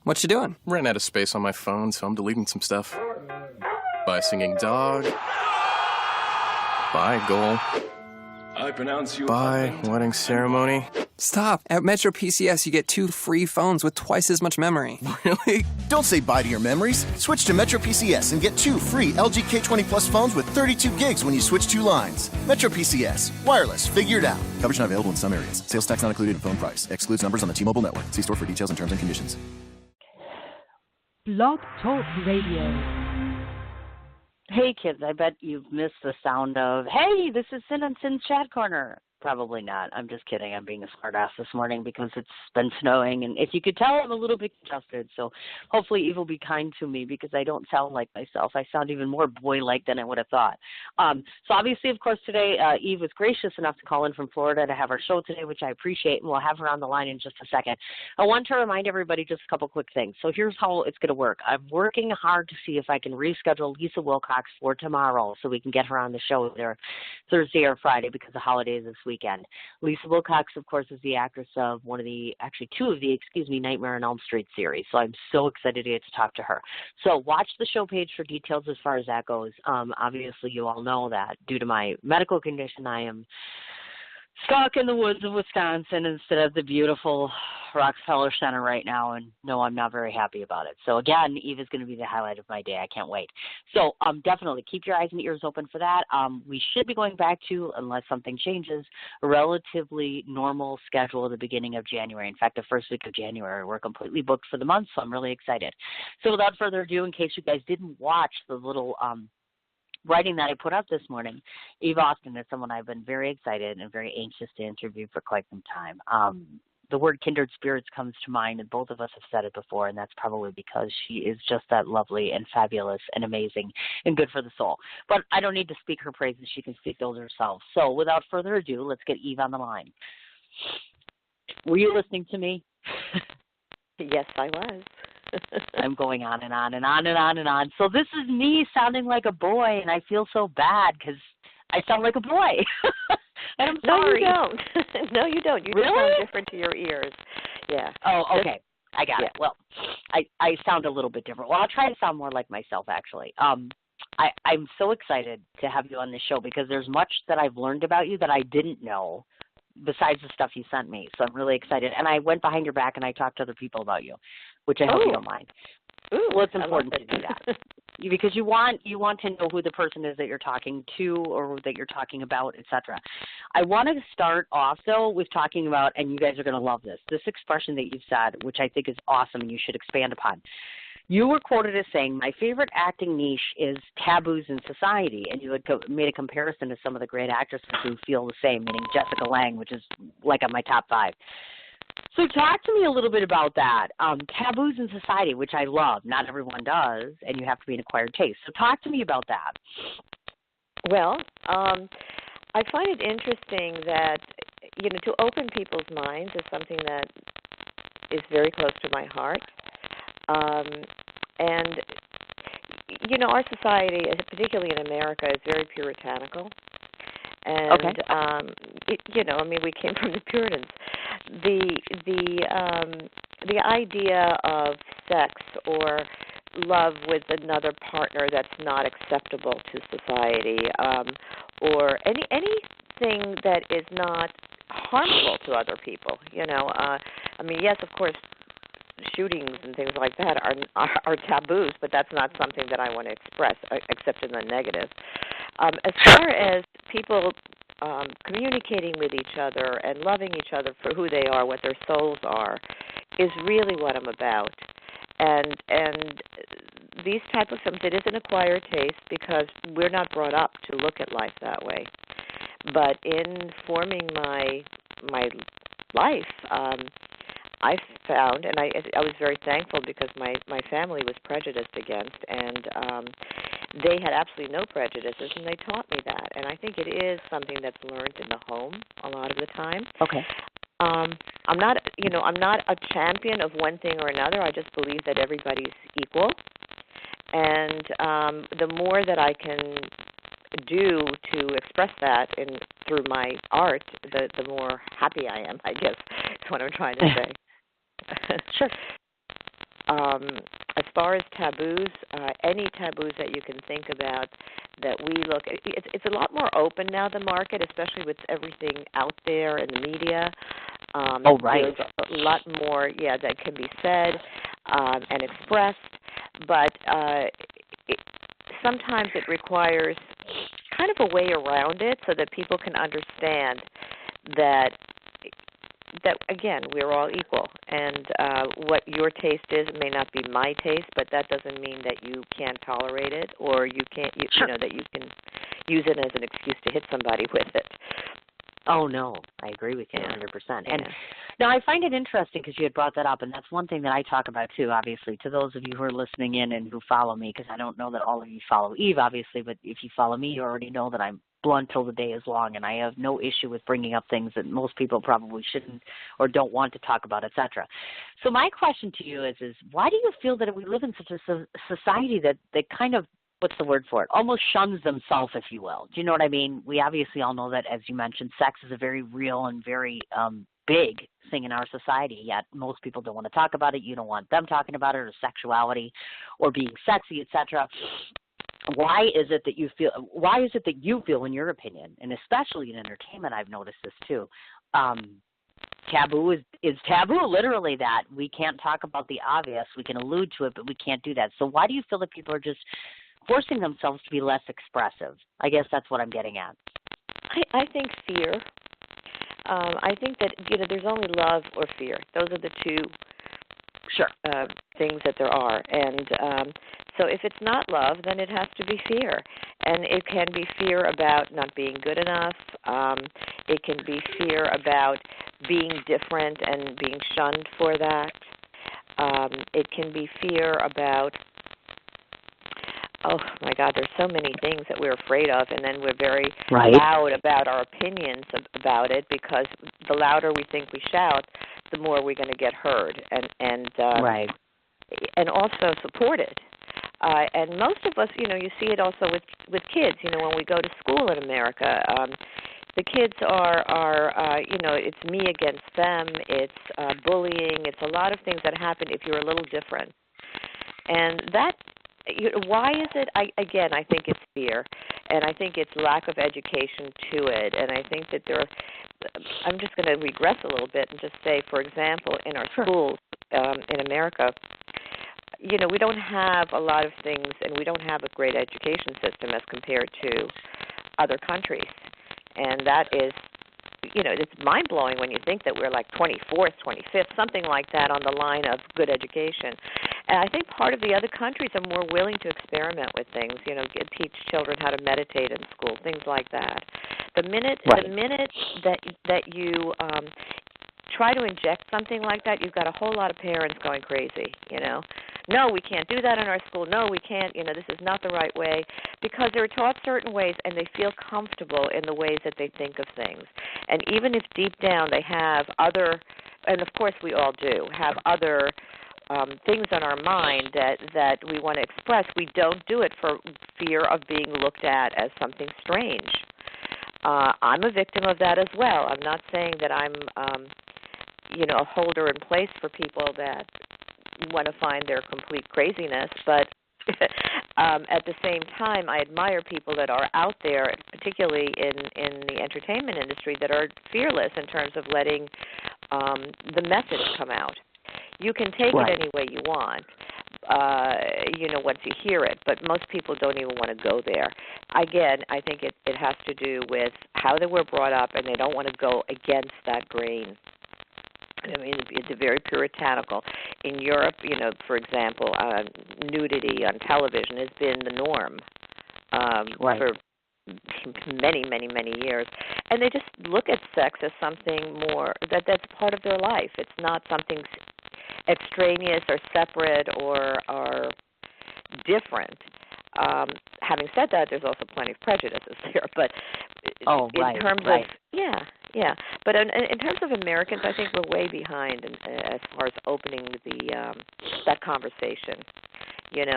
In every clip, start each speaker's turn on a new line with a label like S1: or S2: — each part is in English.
S1: What you doing?
S2: Ran out of space on my phone, so I'm deleting some stuff. Bye, singing dog. Bye, goal.
S3: I pronounce you.
S2: Bye, wedding ceremony.
S1: Stop. At Metro PCS, you get 2 free phones with twice as much memory.
S2: Really?
S4: Don't say bye to your memories. Switch to Metro PCS and get 2 free LG K20 Plus phones with 32 gigs when you switch 2 lines. Metro PCS. Wireless. Figure it out. Coverage not available in some areas. Sales tax not included in phone price. Excludes numbers on the T-Mobile network. See store for details and terms and conditions.
S5: Blog Talk Radio.
S6: Hey, kids, I bet you've missed the sound of, hey, this is Sin and Sin's Chat Corner. Probably not. I'm just kidding. I'm being a smartass this morning because it's been snowing. And if you could tell, I'm a little bit congested. So hopefully Eve will be kind to me because I don't sound like myself. I sound even more boy-like than I would have thought. So obviously, of course, today Eve was gracious enough to call in from Florida to have our show today, which I appreciate. And we'll have her on the line in just a second. I want to remind everybody just a couple quick things. So here's how it's going to work. I'm working hard to see if I can reschedule Lisa Wilcox for tomorrow so we can get her on the show either Thursday or Friday because the holiday is this weekend. Lisa Wilcox, of course, is the actress of two of the Nightmare on Elm Street series. So I'm so excited to get to talk to her. So watch the show page for details as far as that goes. Obviously, you all know that due to my medical condition, I am stuck in the woods of Wisconsin instead of the beautiful Rockefeller Center right now, and no, I'm not very happy about it. So again, Eve is going to be the highlight of my day. I can't wait. So definitely keep your eyes and ears open for that. We should be going back to, unless something changes, a relatively normal schedule at the beginning of January. In fact, the first week of January, we're completely booked for the month, so I'm really excited. So without further ado, in case you guys didn't watch the little writing that I put up this morning, Eve Austin is someone I've been very excited and very anxious to interview for quite some time. The word kindred spirits comes to mind, and both of us have said it before, and that's probably because she is just that lovely and fabulous and amazing and good for the soul. But I don't need to speak her praises. She can speak those herself. So without further ado, let's get Eve on the line. Were you listening to me?
S7: Yes, I was.
S6: I'm going on and on and on and on and on. So this is me sounding like a boy, and I feel so bad because I sound like a boy. And I'm sorry.
S7: No, you don't. No, you don't. You
S6: really?
S7: Just sound different to your ears. Yeah.
S6: Oh, okay. I got it. Well, I sound a little bit different. Well, I'll try to sound more like myself, actually. I'm so excited to have you on this show because there's much that I've learned about you that I didn't know besides the stuff you sent me. So I'm really excited. And I went behind your back and I talked to other people about you, which I hope you don't mind.
S7: Ooh,
S6: well, it's important to do that because you want to know who the person is that you're talking to or that you're talking about, etc. I want to start off, though, with talking about, and you guys are going to love this expression that you've said, which I think is awesome and you should expand upon. You were quoted as saying, my favorite acting niche is taboos in society, and you had made a comparison to some of the great actresses who feel the same, meaning Jessica Lange, which is like on my top 5. So talk to me a little bit about that. Taboos in society, which I love. Not everyone does, and you have to be an acquired taste. So talk to me about that.
S7: Well, I find it interesting that, to open people's minds is something that is very close to my heart. And, our society, particularly in America, is very puritanical. And, we came from the Puritans. The idea of sex or love with another partner that's not acceptable to society, or anything that is not harmful to other people. Yes, of course, shootings and things like that are taboos, but that's not something that I want to express, except in the negative. As far as people communicating with each other and loving each other for who they are, what their souls are, is really what I'm about. And these type of films, it is an acquired taste because we're not brought up to look at life that way. But in forming my life, I found, and I was very thankful because my family was prejudiced against, and they had absolutely no prejudices, and they taught me that. And I think it is something that's learned in the home a lot of the time.
S6: Okay.
S7: I'm not a champion of one thing or another. I just believe that everybody's equal, and the more that I can do to express that through my art, the more happy I am, I guess, is what I'm trying to say.
S6: Sure.
S7: as far as taboos, any taboos that you can think about that we look, it's a lot more open now, the market, especially with everything out there in the media. There's a lot more, that can be said and expressed, but sometimes it requires kind of a way around it so that people can understand that again, we're all equal, and what your taste is may not be my taste, but that doesn't mean that you can't tolerate it, or you can't, you know, that you can use it as an excuse to hit somebody with it.
S6: Oh, no, I agree with you 100%. And now I find it interesting because you had brought that up, and that's one thing that I talk about too, obviously, to those of you who are listening in and who follow me, because I don't know that all of you follow Eve, obviously, but if you follow me, you already know that I'm blunt till the day is long, and I have no issue with bringing up things that most people probably shouldn't or don't want to talk about, etc. So my question to you is why do you feel that we live in such a society that kind of, what's the word for it, almost shuns themselves, if you will? Do you know what I mean? We obviously all know that, as you mentioned, sex is a very real and very big thing in our society, yet most people don't want to talk about it. You don't want them talking about it, or sexuality, or being sexy, etc. Why is it that you feel, in your opinion, and especially in entertainment, I've noticed this too, taboo is taboo, literally, that we can't talk about the obvious. We can allude to it, but we can't do that. So why do you feel that people are just forcing themselves to be less expressive? I guess that's what I'm getting at.
S7: I think fear. I think that, there's only love or fear. Those are the two things that there are. And so if it's not love, then it has to be fear. And it can be fear about not being good enough. It can be fear about being different and being shunned for that. It can be fear about, oh, my God, there's so many things that we're afraid of, and then we're very loud about our opinions about it, because the louder we think we shout, the more we're going to get heard and also supported. And most of us, you see it also with kids. When we go to school in America, the kids are it's me against them. It's bullying. It's a lot of things that happen if you're a little different. And that, why is it? I think it's fear, and I think it's lack of education to it. And I think that I'm just going to regress a little bit and just say, for example, in our schools in America, we don't have a lot of things, and we don't have a great education system as compared to other countries. And that is, it's mind-blowing when you think that we're like 24th, 25th, something like that on the line of good education. And I think part of the other countries are more willing to experiment with things, teach children how to meditate in school, things like that. The minute that you try to inject something like that, you've got a whole lot of parents going crazy, No, we can't do that in our school. No, we can't. This is not the right way, because they're taught certain ways and they feel comfortable in the ways that they think of things. And even if deep down they have other, and of course we all do, have other things on our mind that we want to express, we don't do it for fear of being looked at as something strange. I'm a victim of that as well. I'm not saying that I'm, a holder in place for people that want to find their complete craziness, but at the same time, I admire people that are out there, particularly in the entertainment industry, that are fearless in terms of letting the message come out. You can take it any way you want, once you hear it, but most people don't even want to go there. Again, I think it has to do with how they were brought up, and they don't want to go against that grain. I mean, it's very puritanical. In Europe, for example, nudity on television has been the norm for many, many, many years. And they just look at sex as something more, that's part of their life. It's not something extraneous or separate or different. Having said that, there's also plenty of prejudices there. But in terms of but in terms of Americans, I think we're way behind as far as opening that conversation. There've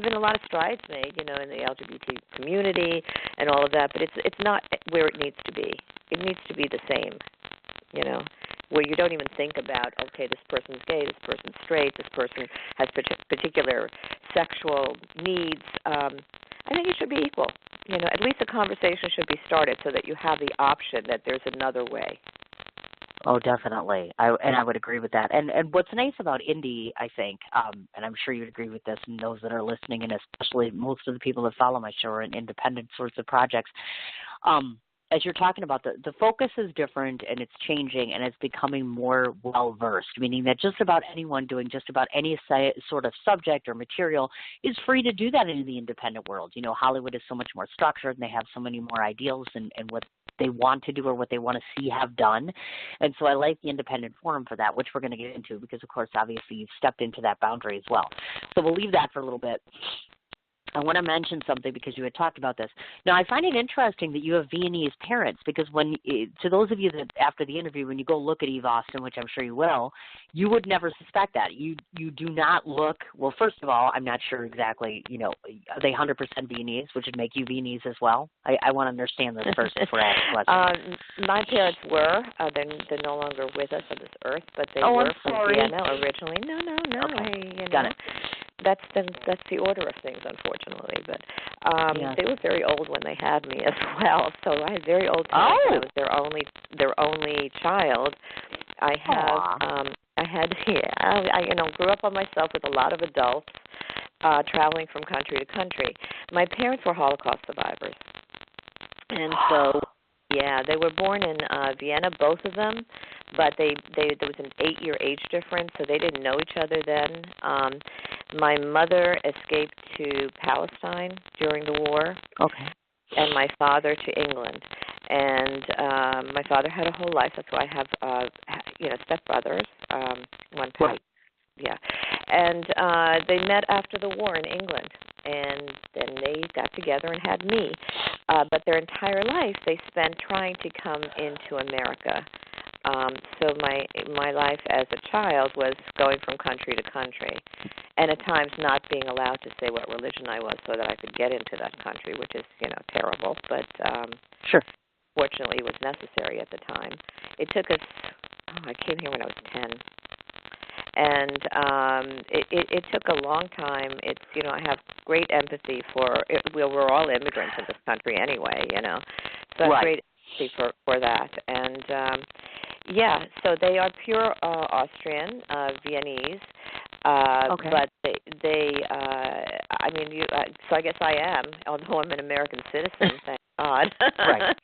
S7: been a lot of strides made, in the LGBT community and all of that, but it's not where it needs to be. It needs to be the same. where you don't even think about, okay, this person's gay, this person's straight, this person has particular sexual needs. I think it should be equal. At least the conversation should be started so that you have the option that there's another way.
S6: Oh, definitely. I would agree with that. And what's nice about indie, I think, and I'm sure you'd agree with this, and those that are listening, and especially most of the people that follow my show are in independent sorts of projects. As you're talking about, the focus is different, and it's changing, and it's becoming more well-versed, meaning that just about anyone doing just about any sort of subject or material is free to do that in the independent world. Hollywood is so much more structured, and they have so many more ideals and what they want to do or what they want to see have done. And so I like the independent forum for that, which we're going to get into because, of course, obviously you've stepped into that boundary as well. So we'll leave that for a little bit. I want to mention something because you had talked about this. Now, I find it interesting that you have Viennese parents because to those of you that after the interview, when you go look at Eve Austin, which I'm sure you will, you would never suspect that. You do not look, well, first of all, I'm not sure exactly, are they 100% Viennese, which would make you Viennese as well? I want to understand this first before I ask a question.
S7: My parents were. They're no longer with us on this earth, but they were from Vienna originally. No.
S6: Okay. Got it.
S7: That's the order of things, unfortunately. But they were very old when they had me as well. So I had very old parents. I was their only child. I grew up on myself with a lot of adults, traveling from country to country. My parents were Holocaust survivors, and so they were born in Vienna, both of them. But there was an 8-year age difference, so they didn't know each other then. My mother escaped to Palestine during the war, and my father to England. And my father had a whole life. That's why I have, stepbrothers. One parent.
S6: Right.
S7: Yeah. And they met after the war in England, and then they got together and had me. But their entire life they spent trying to come into America. So my life as a child was going from country to country, and at times not being allowed to say what religion I was so that I could get into that country, which is, terrible. But
S6: sure.
S7: Fortunately, it was necessary at the time. It took us, I came here when I was 10. And it took a long time. It's, I have great empathy for, we're all immigrants in this country anyway, So I have great empathy for that. And, so they are pure Austrian, Viennese. But so I guess I am, although I'm an American citizen, thank God.
S6: Right.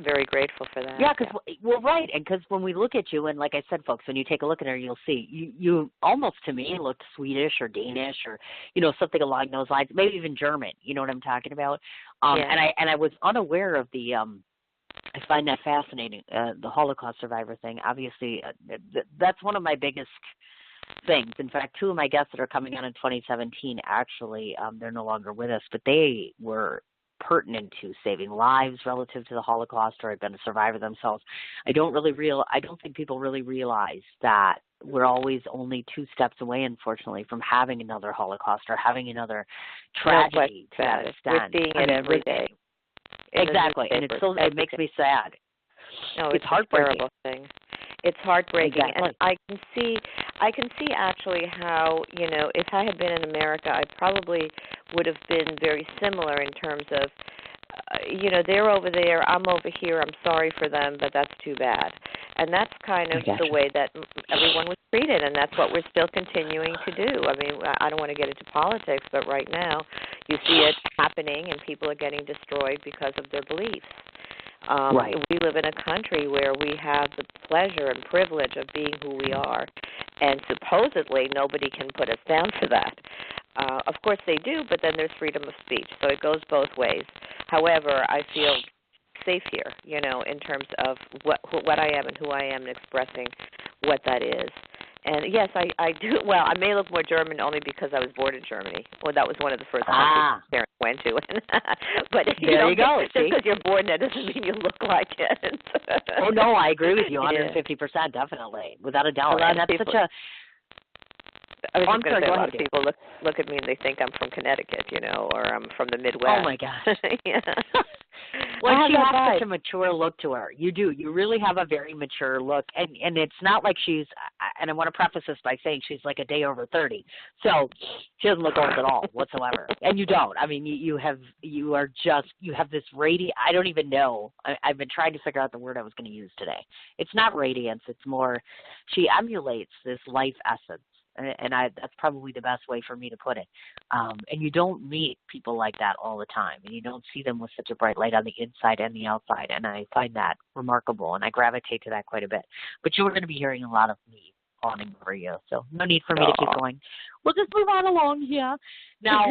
S7: Very grateful for that.
S6: Yeah, because when we look at you, and like I said, folks, when you take a look at her, you'll see you almost to me looked Swedish or Danish or something along those lines, maybe even German. You know what I'm talking about? And I was unaware of the. I find that fascinating, the Holocaust survivor thing. Obviously, that's one of my biggest things. In fact, two of my guests that are coming on in 2017, actually, they're no longer with us, but they were pertinent to saving lives relative to the Holocaust or had been a survivor themselves. I don't think people really realize that we're always only 2 steps away, unfortunately, from having another Holocaust or having another tragedy to that extent.
S7: We're seeing it every day.
S6: Exactly, and it makes me sad.
S7: No,
S6: it's heartbreaking.
S7: A terrible thing. It's heartbreaking,
S6: exactly.
S7: And I can see actually how, if I had been in America, I probably would have been very similar in terms of, they're over there, I'm over here, I'm sorry for them, but that's too bad. And that's kind of the way that everyone was treated, and that's what we're still continuing to do. I mean, I don't want to get into politics, but right now you see it happening, and people are getting destroyed because of their beliefs. We live in a country where we have the pleasure and privilege of being who we are, and supposedly nobody can put us down for that. Of course they do, but then there's freedom of speech, so it goes both ways. However, I feel safe here, in terms of what I am and who I am and expressing what that is. And yes, I do. Well, I may look more German only because I was born in Germany. Well, that was one of the first countries my parents went to. But
S6: there you go.
S7: Just because you're born there doesn't mean you look like it.
S6: Oh no, I agree with you 150%, definitely, without a doubt. And that's such a
S7: I was
S6: I'm
S7: just going to
S6: sorry,
S7: say
S6: go
S7: a lot
S6: ahead,
S7: of people look at me and they think I'm from Connecticut, or I'm from the Midwest.
S6: Oh my gosh.
S7: Yeah.
S6: Like
S7: I
S6: she
S7: have
S6: has
S7: that
S6: such a
S7: vibe.
S6: mature look to her. You do. You really have a very mature look, and it's not like she's. And I want to preface this by saying she's like a day over 30, so she doesn't look old at all whatsoever. And you don't. I mean, you have this radiant. I don't even know. I've been trying to figure out the word I was going to use today. It's not radiance. It's more. She emulates this life essence. And that's probably the best way for me to put it. And you don't meet people like that all the time, and you don't see them with such a bright light on the inside and the outside, and I find that remarkable, and I gravitate to that quite a bit. But you're going to be hearing a lot of me fawning over you, so no need for me to keep going. We'll just move on along here. Now,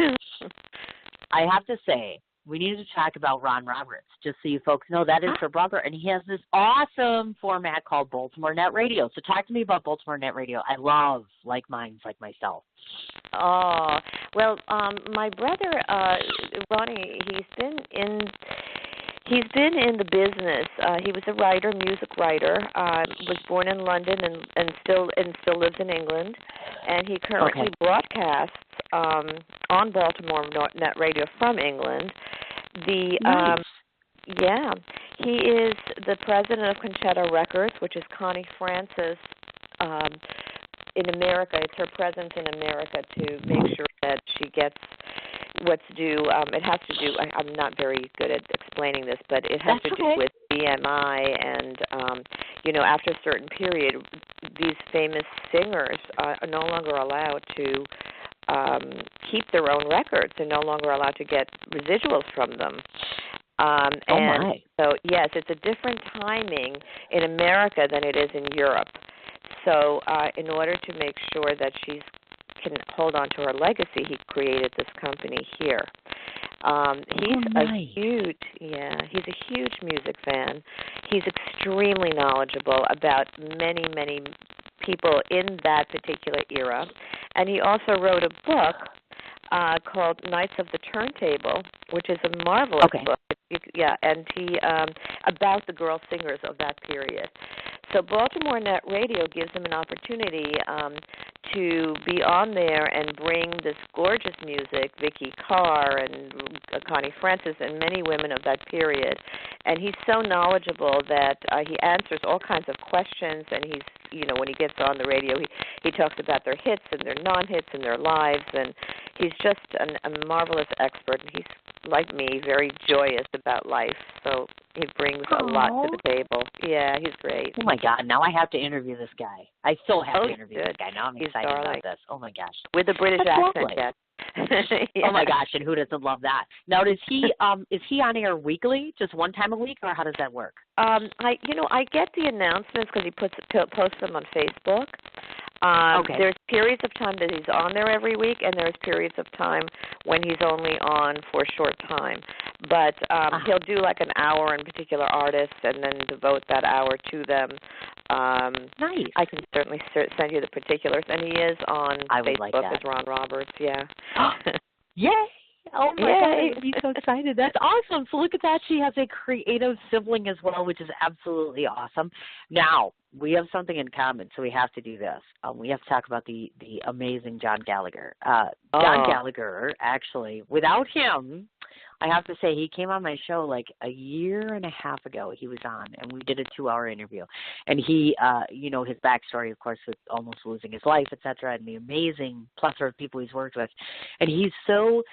S6: I have to say, we need to talk about Ron Roberts, just so you folks know that is her brother, and he has this awesome format called Baltimore Net Radio. So talk to me about Baltimore Net Radio. I love like minds like myself.
S7: Oh, well, my brother, Ronnie, he's been in the business. He was a writer, music writer. Was born in London and still lives in England. And he currently broadcasts on Baltimore Net Radio from England.
S6: Nice.
S7: Yeah, he is the president of Conchetta Records, which is Connie Francis in America. It's her presence in America to make sure that she gets what's due. It has to do, I'm not very good at explaining this, but it has
S6: That's
S7: to do
S6: okay.
S7: with BMI and, after a certain period, these famous singers are no longer allowed to keep their own records. They're no longer allowed to get residuals from them. So, yes, it's a different timing in America than it is in Europe. So in order to make sure that she can hold on to her legacy, he created this company here. He's a huge music fan. He's extremely knowledgeable about many, many people in that particular era. And he also wrote a book called Knights of the Turntable, which is a marvelous book. And he about the girl singers of that period. So Baltimore Net Radio gives them an opportunity to be on there and bring this gorgeous music, Vicky Carr and Connie Francis and many women of that period. And he's so knowledgeable that he answers all kinds of questions, and he's, when he gets on the radio, he talks about their hits and their non-hits and their lives, and he's just a marvelous expert, and he's, like me, very joyous about life, so he brings a lot to the table. Yeah, he's great.
S6: Oh, my God. Now I have to interview this guy. I still have to interview this guy. Now I'm
S7: He's
S6: excited
S7: darling.
S6: about this. Oh, my gosh.
S7: With a British
S6: That's
S7: accent,
S6: lovely.
S7: yes.
S6: Oh, my gosh, and who doesn't love that? Now, is he on air weekly, just one time a week, or how does that work?
S7: I get the announcements because he posts them on Facebook. There's periods of time that he's on there every week, and there's periods of time when he's only on for a short time. But he'll do like an hour on particular artists and then devote that hour to them.
S6: Nice.
S7: I can certainly send you the particulars. And he is on Facebook as Ron Roberts, yeah.
S6: Yay! Oh, my God, I'd be so excited. That's awesome. So look at that. She has a creative sibling as well, which is absolutely awesome. Now, we have something in common, so we have to do this. We have to talk about the amazing John Gallagher. John Gallagher, actually, without him, I have to say he came on my show like a year and a half ago. He was on, and we did a 2-hour interview. And he, his backstory, of course, with almost losing his life, et cetera, and the amazing plethora of people he's worked with. And he's so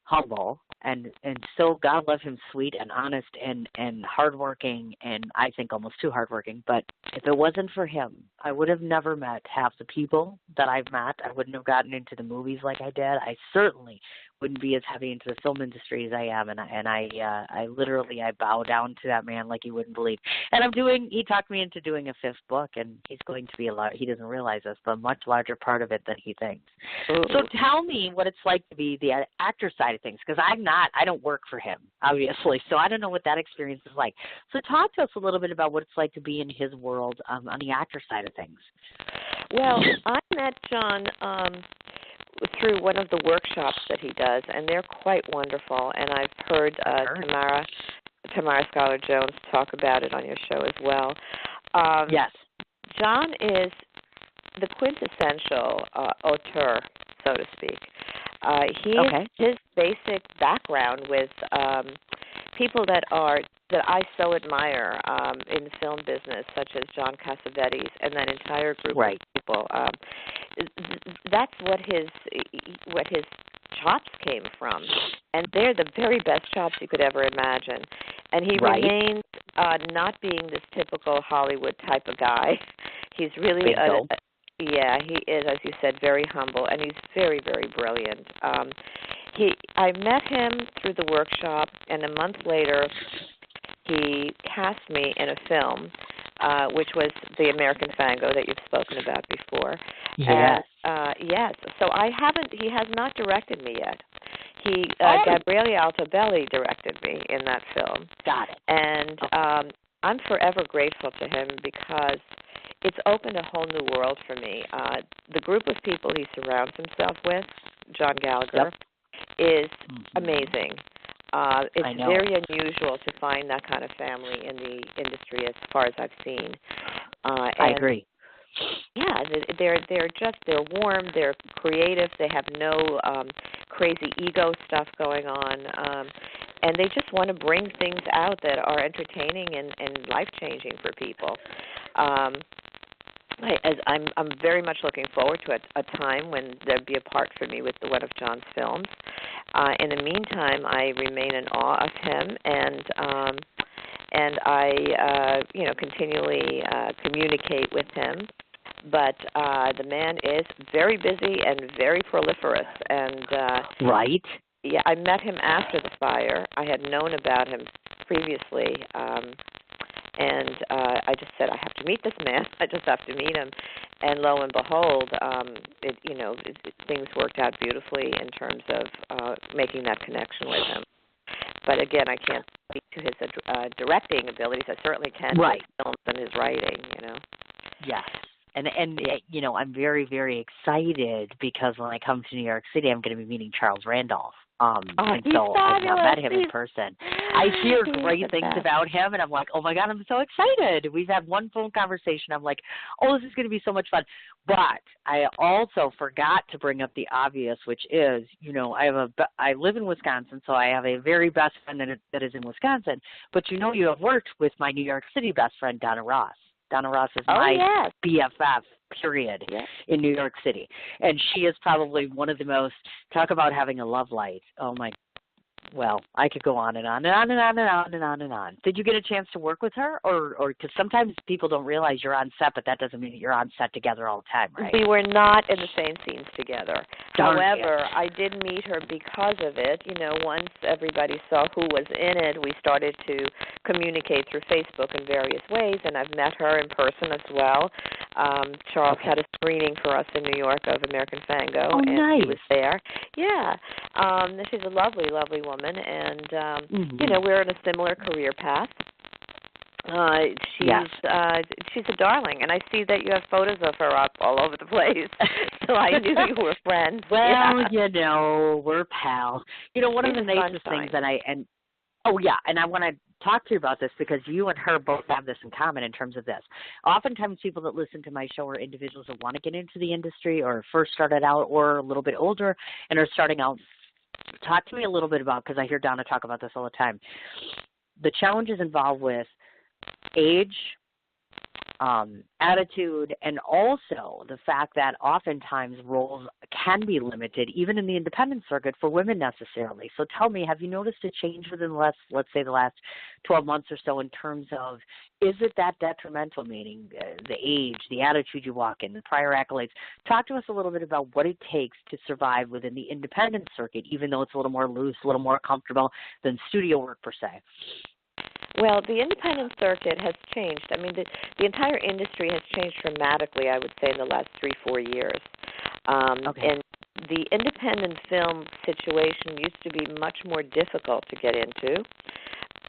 S6: humble and so, God love him, sweet and honest and hardworking, and I think almost too hardworking. But if it wasn't for him, I would have never met half the people that I've met. I wouldn't have gotten into the movies like I did. I certainly wouldn't be as heavy into the film industry as I am, and I literally bow down to that man like you wouldn't believe. And he talked me into doing a 5th book, and he's going to be he doesn't realize this, but a much larger part of it than he thinks. Ooh. So tell me what it's like to be the actor side of things, because I don't work for him, obviously, so I don't know what that experience is like. So talk to us a little bit about what it's like to be in his world on the actor side of things.
S7: Well, I met John through one of the workshops that he does, and they're quite wonderful. And I've heard Tamara Schuyler-Jones talk about it on your show as well.
S6: Yes.
S7: John is the quintessential auteur, so to speak. His basic background with people that I so admire in the film business, such as John Cassavetes and that entire group of people. That's what his chops came from, and they're the very best chops you could ever imagine. And he remains not being this typical Hollywood type of guy. He's really he is, as you said, very humble, and he's very, very brilliant. I met him through the workshop, and a month later, he cast me in a film, which was The American Fango that you've spoken about before.
S6: Yes.
S7: Yes. So he has not directed me yet. Gabriele Altobelli directed me in that film.
S6: Got it.
S7: And I'm forever grateful to him because it's opened a whole new world for me. The group of people he surrounds himself with, John Gallagher, is amazing. It's very unusual to find that kind of family in the industry as far as I've seen.
S6: I agree.
S7: Yeah, they're warm, they're creative, they have no crazy ego stuff going on, and they just want to bring things out that are entertaining and life-changing for people. I'm very much looking forward to a time when there'd be a part for me with one of John's films. In the meantime, I remain in awe of him, and I continually communicate with him. But the man is very busy and very proliferous, and yeah, I met him after the fire. I had known about him previously. And I just said, I have to meet this man. I just have to meet him. And lo and behold, things worked out beautifully in terms of making that connection with him. But again, I can't speak to his directing abilities. I certainly can to his films and his writing,
S6: Yes. And I'm very, very excited because when I come to New York City, I'm going to be meeting Charles Randolph. And so I've not met him in person. I hear great things about him, and I'm like, oh, my God, I'm so excited. We've had one phone conversation. I'm like, oh, this is going to be so much fun. But I also forgot to bring up the obvious, which is, I live in Wisconsin, so I have a very best friend that is in Wisconsin. But you have worked with my New York City best friend, Donna Ross. Donna Ross is my BFF, period, in New York City. And she is probably one of the most, talk about having a love light. Oh, my, well, I could go on and on and on and on and on and on and on. Did you get a chance to work with her? Or because sometimes people don't realize you're on set, but that doesn't mean that you're on set together all the time, right?
S7: We were not in the same scenes together. However, I did meet her because of it. Once everybody saw who was in it, we started to communicate through Facebook in various ways, and I've met her in person as well. Charles had a screening for us in New York of American Fango, and he was there. Yeah. She's a lovely, lovely woman, and, we're in a similar career path. She's a darling, and I see that you have photos of her up all over the place. So I knew you were friends.
S6: Well, we're pals. One of the nicest things that and I want to talk to you about this because you and her both have this in common in terms of this. Oftentimes people that listen to my show are individuals that want to get into the industry or first started out or a little bit older and are starting out. Talk to me a little bit about, because I hear Donna talk about this all the time, the challenges involved with age, attitude, and also the fact that oftentimes roles can be limited, even in the independent circuit, for women necessarily. So tell me, have you noticed a change within the last 12 months or so in terms of, is it that detrimental, meaning the age, the attitude you walk in, the prior accolades? Talk to us a little bit about what it takes to survive within the independent circuit, even though it's a little more loose, a little more comfortable than studio work per se.
S7: Well, the independent circuit has changed. I mean, the entire industry has changed dramatically, I would say, in the last 3-4 years. And the independent film situation used to be much more difficult to get into.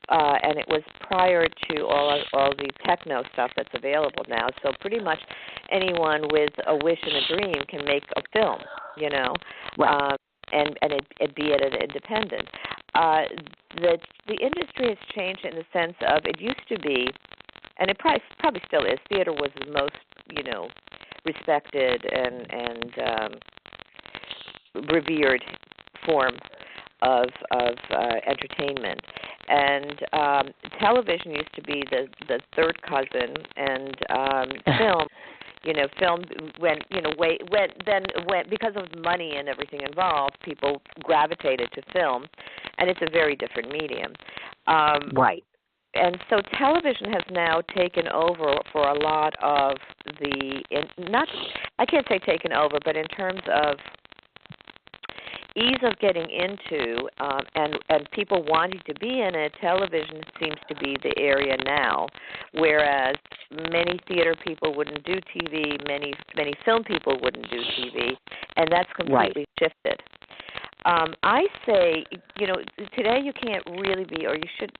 S7: And it was prior to all the techno stuff that's available now. So pretty much anyone with a wish and a dream can make a film, and it be at an independent. The industry has changed in the sense of it used to be, and it probably still is, theater was the most, respected and revered form of entertainment. And television used to be the third cousin, and film. Film went, because of money and everything involved, people gravitated to film, and it's a very different medium.
S6: Right.
S7: And so television has now taken over for a lot of I can't say taken over, but in terms of ease of getting into and people wanting to be in it, television seems to be the area now, whereas many theater people wouldn't do TV, many film people wouldn't do TV, and that's completely shifted. I say, today you can't really be, or you should.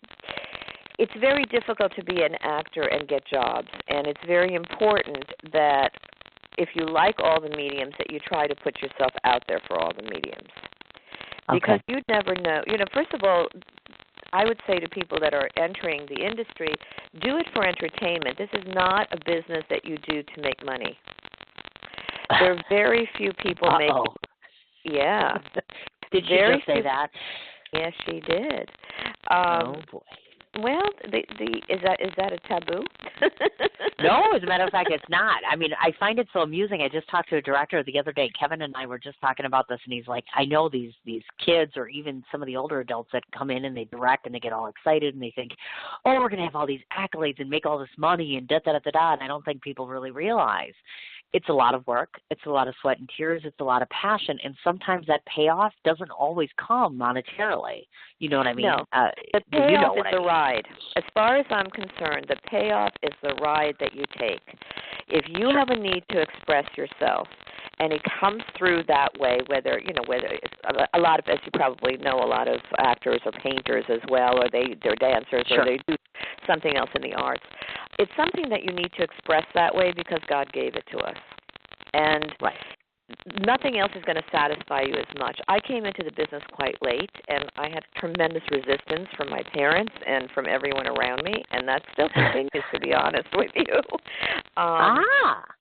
S7: It's very difficult to be an actor and get jobs, and it's very important that if you like all the mediums, that you try to put yourself out there for all the mediums. Because you never know. First of all, I would say to people that are entering the industry, do it for entertainment. This is not a business that you do to make money. There are very few people making. Yeah.
S6: Did she just say that?
S7: Yes, she did.
S6: Oh boy.
S7: Well, is that a taboo?
S6: No, as a matter of fact, it's not. I mean, I find it so amusing. I just talked to a director the other day. Kevin and I were just talking about this, and he's like, I know these kids or even some of the older adults that come in and they direct and they get all excited and they think, oh, we're going to have all these accolades and make all this money and da-da-da-da-da, and I don't think people really realize it's a lot of work. It's a lot of sweat and tears. It's a lot of passion, and sometimes that payoff doesn't always come monetarily. You know what I mean?
S7: No, the payoff is the ride. As far as I'm concerned, the payoff is the ride that you take. If you have a need to express yourself, and it comes through that way, whether it's a lot of, as you probably know, a lot of actors are painters as well, or they're dancers, or they do something else in the arts. It's something that you need to express that way because God gave it to us. And nothing else is going to satisfy you as much. I came into the business quite late, and I had tremendous resistance from my parents and from everyone around me, and that still continues, to be honest with you.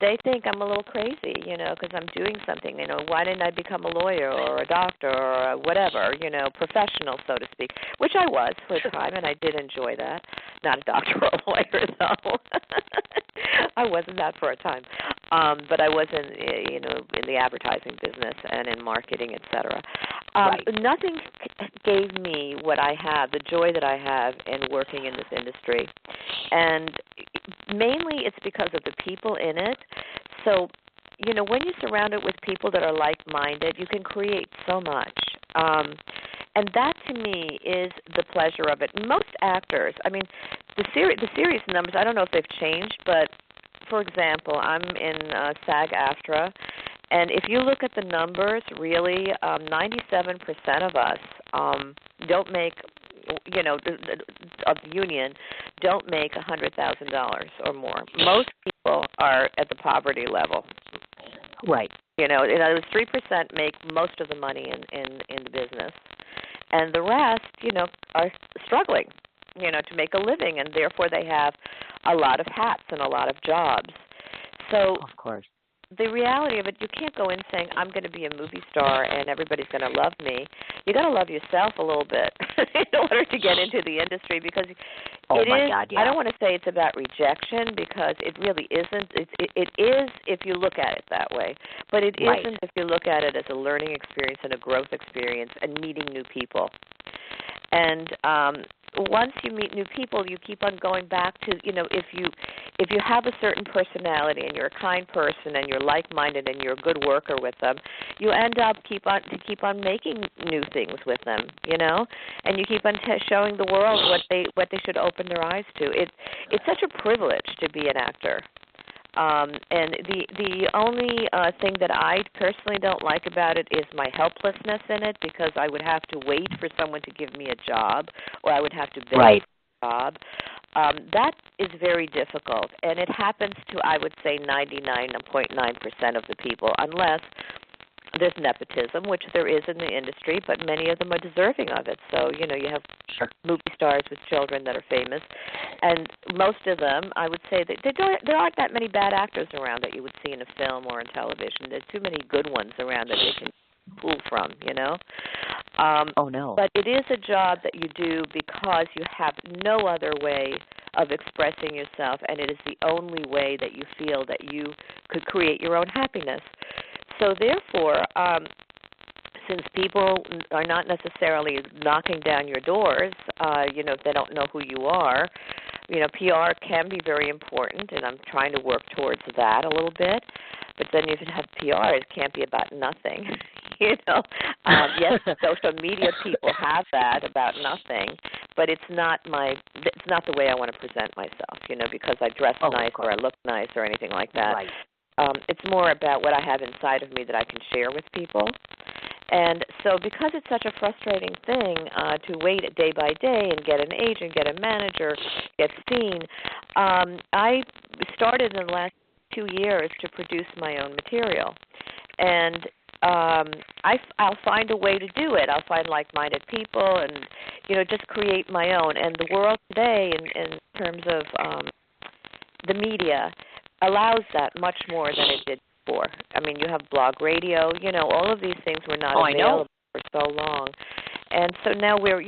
S7: They think I'm a little crazy, because I'm doing something. Why didn't I become a lawyer or a doctor or whatever, professional, so to speak, which I was for a time, and I did enjoy that. Not a doctor or a lawyer, though. I wasn't that for a time. But I was in the advertising business and in marketing, etc. Nothing gave me what I have, the joy that I have in working in this industry. And mainly it's because of the people in it. So, when you're surrounded with people that are like-minded, you can create so much. And that, to me, is the pleasure of it. Most actors, I mean, the serious numbers, I don't know if they've changed, but for example, I'm in SAG-AFTRA, and if you look at the numbers, really, 97% of us don't make, of the union, don't make $100,000 or more. Most people are at the poverty level.
S6: Right.
S7: In other words, 3% make most of the money in the business, and the rest, are struggling, to make a living, and therefore they have a lot of hats and a lot of jobs. So,
S6: of course,
S7: the reality of it, you can't go in saying, I'm going to be a movie star and everybody's going to love me. You got to love yourself a little bit in order to get into the industry, because I don't want to say it's about rejection, because it really isn't. It is if you look at it that way, but it isn't if you look at it as a learning experience and a growth experience and meeting new people. And once you meet new people, you keep on going back to, if you have a certain personality and you're a kind person and you're like-minded and you're a good worker with them, you end up keep on making new things with them, and you keep on showing the world what they should open their eyes to. It's such a privilege to be an actor. And the only thing that I personally don't like about it is my helplessness in it, because I would have to wait for someone to give me a job, or I would have to beg for a job. That is very difficult, and it happens to, I would say, 99.9% of the people, unless There's nepotism, which there is in the industry, but many of them are deserving of it. So, you have movie stars with children that are famous, and most of them, I would say that there aren't that many bad actors around that you would see in a film or on television. There's too many good ones around that they can pull from,
S6: Oh, no.
S7: But it is a job that you do because you have no other way of expressing yourself, and it is the only way that you feel that you could create your own happiness. So therefore, since people are not necessarily knocking down your doors, if they don't know who you are, PR can be very important, and I'm trying to work towards that a little bit. But then if you have PR, it can't be about nothing. Yes, social media people have that about nothing, but it's not the way I want to present myself, because I dress nice or I look nice or anything like that.
S6: Right.
S7: It's more about what I have inside of me that I can share with people. And so because it's such a frustrating thing to wait day by day and get an agent, get a manager, get seen, I started in the last 2 years to produce my own material. And I'll find a way to do it. I'll find like-minded people and, just create my own. And the world today in terms of the media allows that much more than it did before. I mean, you have blog radio, all of these things were not available for so long. And so now we're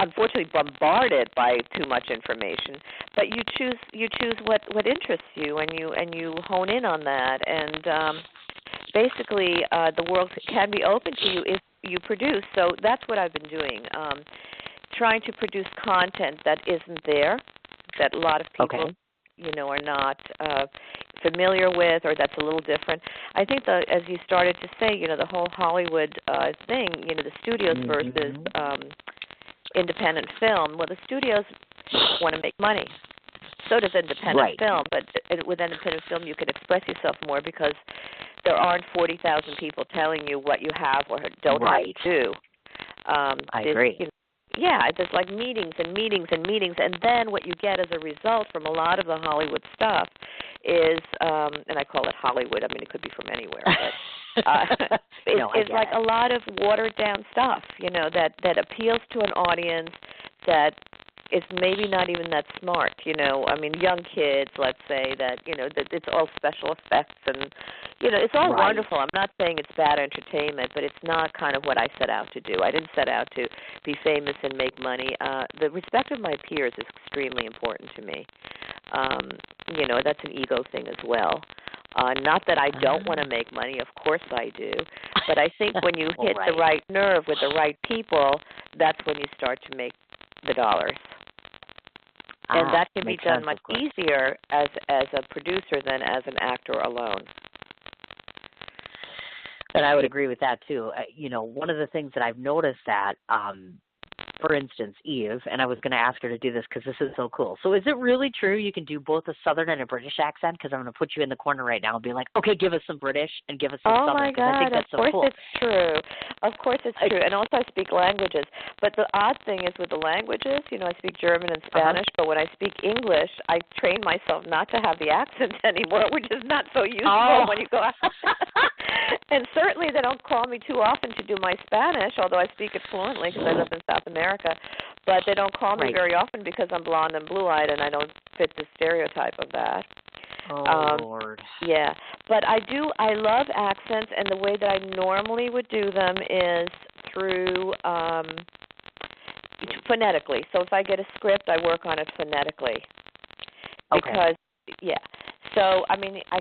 S7: unfortunately bombarded by too much information. But you choose what interests you, and you hone in on that. And basically, the world can be open to you if you produce. So that's what I've been doing, trying to produce content that isn't there, that a lot of people are not familiar with, or that's a little different. I think as you started to say, the whole Hollywood thing, the studios versus independent film. Well, the studios want to make money. So does independent film, but with independent film you can express yourself more because there aren't 40,000 people telling you what you have or don't have to do.
S6: I agree.
S7: There's like meetings and meetings and meetings, and then what you get as a result from a lot of the Hollywood stuff is, and I call it Hollywood, I mean it could be from anywhere, but it's like a lot of watered-down stuff, that appeals to an audience that is maybe not even that smart, I mean, young kids, let's say, that, that it's all special effects and, it's all wonderful. I'm not saying it's bad entertainment, but it's not kind of what I set out to do. I didn't set out to be famous and make money. The respect of my peers is extremely important to me. That's an ego thing as well. Not that I don't want to make money, of course I do, but I think when you hit the right nerve with the right people, that's when you start to make the dollars. And that can be done much easier as a producer than as an actor alone.
S6: And I would agree with that, too. One of the things that I've noticed that, for instance, Eve, and I was going to ask her to do this because this is so cool. So is it really true you can do both a Southern and a British accent? Because I'm going to put you in the corner right now and be like, okay, give us some British and give us some Southern.
S7: Oh, my God,
S6: I think that's
S7: of course
S6: so cool.
S7: It's true. Of course it's true. And also I speak languages. But the odd thing is with the languages, I speak German and Spanish, but when I speak English, I train myself not to have the accent anymore, which is not so useful when you go out. And certainly they don't call me too often to do my Spanish, although I speak it fluently because I live in South America. But they don't call me very often because I'm blonde and blue-eyed and I don't fit the stereotype of that.
S6: Oh, Lord.
S7: Yeah. But I love accents, and the way that I normally would do them is through phonetically. So if I get a script, I work on it phonetically. Because, So, I mean, I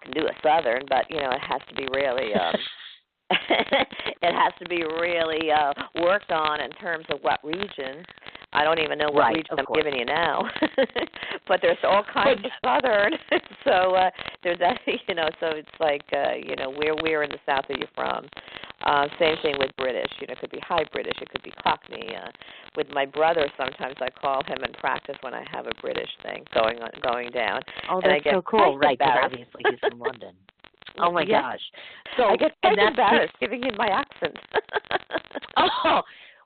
S7: can do a Southern, but, it has to be really it has to be really worked on in terms of what region. I don't even know what region I'm giving you now. But there's all kinds of Southern. So there's that, so it's like, where in the South are you from? Same thing with British. It could be High British. It could be Cockney. With my brother, sometimes I call him and practice when I have a British thing going down.
S6: Oh, that's so cool. Right, because obviously he's from London. Oh, my gosh.
S7: So I get quite embarrassed giving him my accent.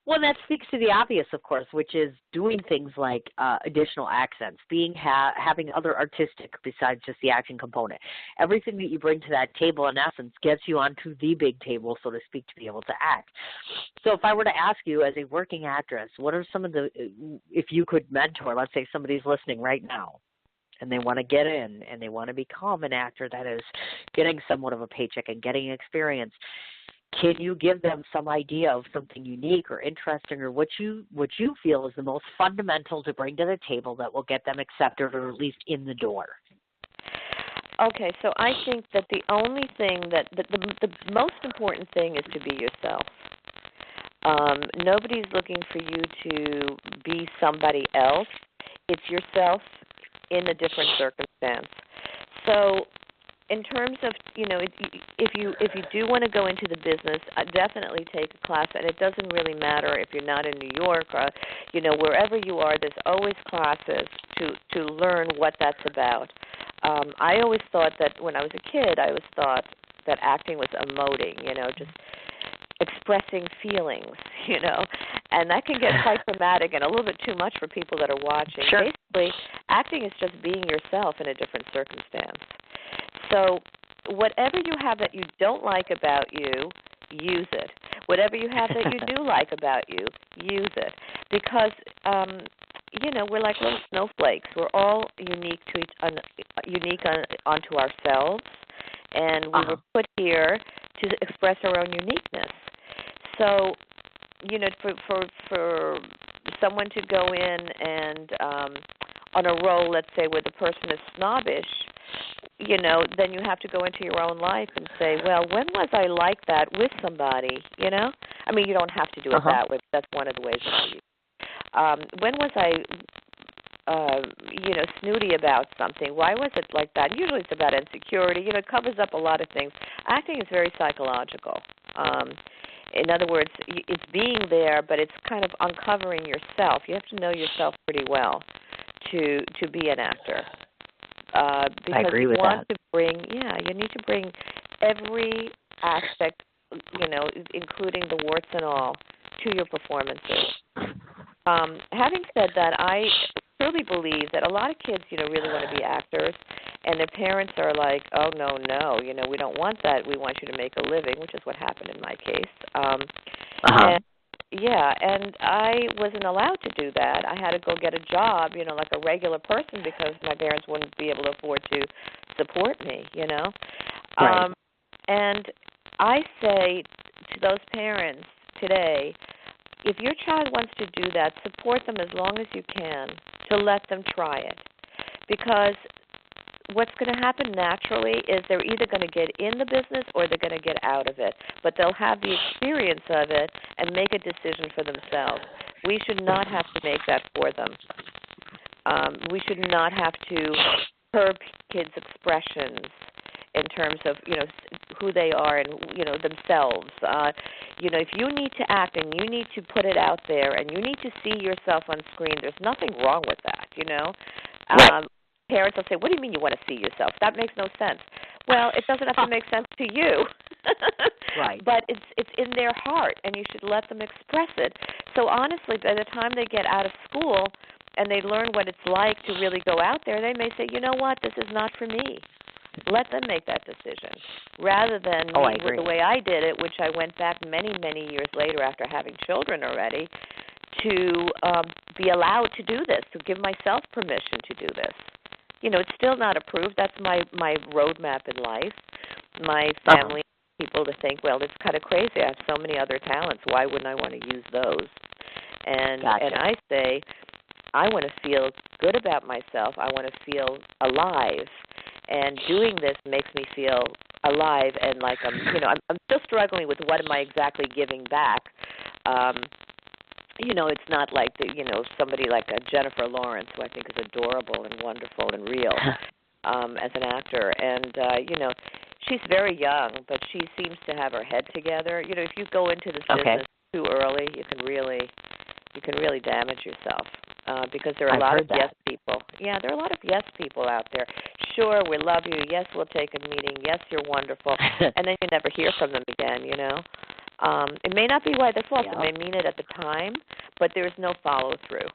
S6: Well, that speaks to the obvious, of course, which is doing things like additional accents, having other artistic besides just the acting component. Everything that you bring to that table, in essence, gets you onto the big table, so to speak, to be able to act. So if I were to ask you, as a working actress, what are some of the, if you could mentor, let's say somebody's listening right now, and they want to get in, and they want to become an actor that is getting somewhat of a paycheck and getting experience, can you give them some idea of something unique or interesting, or what you feel is the most fundamental to bring to the table that will get them accepted or at least in the door?
S7: Okay, so I think that the only thing that the most important thing is to be yourself. Nobody's looking for you to be somebody else. It's yourself in a different circumstance. So in terms of, if you do want to go into the business, definitely take a class, and it doesn't really matter if you're not in New York or, wherever you are, there's always classes to learn what that's about. I always thought that when I was a kid, I always thought that acting was emoting, just expressing feelings, and that can get quite dramatic and a little bit too much for people that are watching.
S6: Sure.
S7: Basically, acting is just being yourself in a different circumstance. So whatever you have that you don't like about you, use it. Whatever you have that you do like about you, use it. Because, we're like little snowflakes. We're all unique onto ourselves, and we were put here to express our own uniqueness. So, for someone to go in and on a role, let's say, where the person is snobbish, then you have to go into your own life and say, well, when was I like that with somebody, I mean, you don't have to do it that way, but that's one of the ways that you when was I, snooty about something? Why was it like that? Usually it's about insecurity. It covers up a lot of things. Acting is very psychological. In other words, it's being there, but it's kind of uncovering yourself. You have to know yourself pretty well to be an actor. Because
S6: I agree with that.
S7: You need to bring every aspect, including the warts and all, to your performances. Having said that, I truly believe that a lot of kids, really want to be actors, and their parents are like, oh, no, we don't want that. We want you to make a living, which is what happened in my case. And I wasn't allowed to do that. I had to go get a job, like a regular person, because my parents wouldn't be able to afford to support me,
S6: Right.
S7: And I say to those parents today, if your child wants to do that, support them as long as you can to let them try it. Because what's going to happen naturally is they're either going to get in the business or they're going to get out of it. But they'll have the experience of it and make a decision for themselves. We should not have to make that for them. We should not have to curb kids' expressions in terms of, who they are and, themselves. If you need to act and you need to put it out there and you need to see yourself on screen, there's nothing wrong with that,
S6: Right.
S7: Parents will say, what do you mean you want to see yourself? That makes no sense. Well, it doesn't have to make sense to you.
S6: Right.
S7: But it's in their heart, and you should let them express it. So honestly, by the time they get out of school and they learn what it's like to really go out there, they may say, you know what, this is not for me. Let them make that decision, rather than the way I did it, which I went back many, many years later after having children already, to be allowed to do this, to give myself permission to do this. It's still not approved. That's my roadmap in life. My family, people to think, well, it's kind of crazy. I have so many other talents. Why wouldn't I want to use those? And I say, I want to feel good about myself. I want to feel alive. And doing this makes me feel alive and like I'm still struggling with what am I exactly giving back. It's not like somebody like a Jennifer Lawrence, who I think is adorable and wonderful and real as an actor. And she's very young, but she seems to have her head together. If you go into this business too early, you can really damage yourself. Because there are a lot of yes people. Yeah, there are a lot of yes people out there. Sure, we love you. Yes, we'll take a meeting. Yes, you're wonderful. And then you never hear from them again, It may not be why they're false. It may mean it at the time, but there's no follow-through.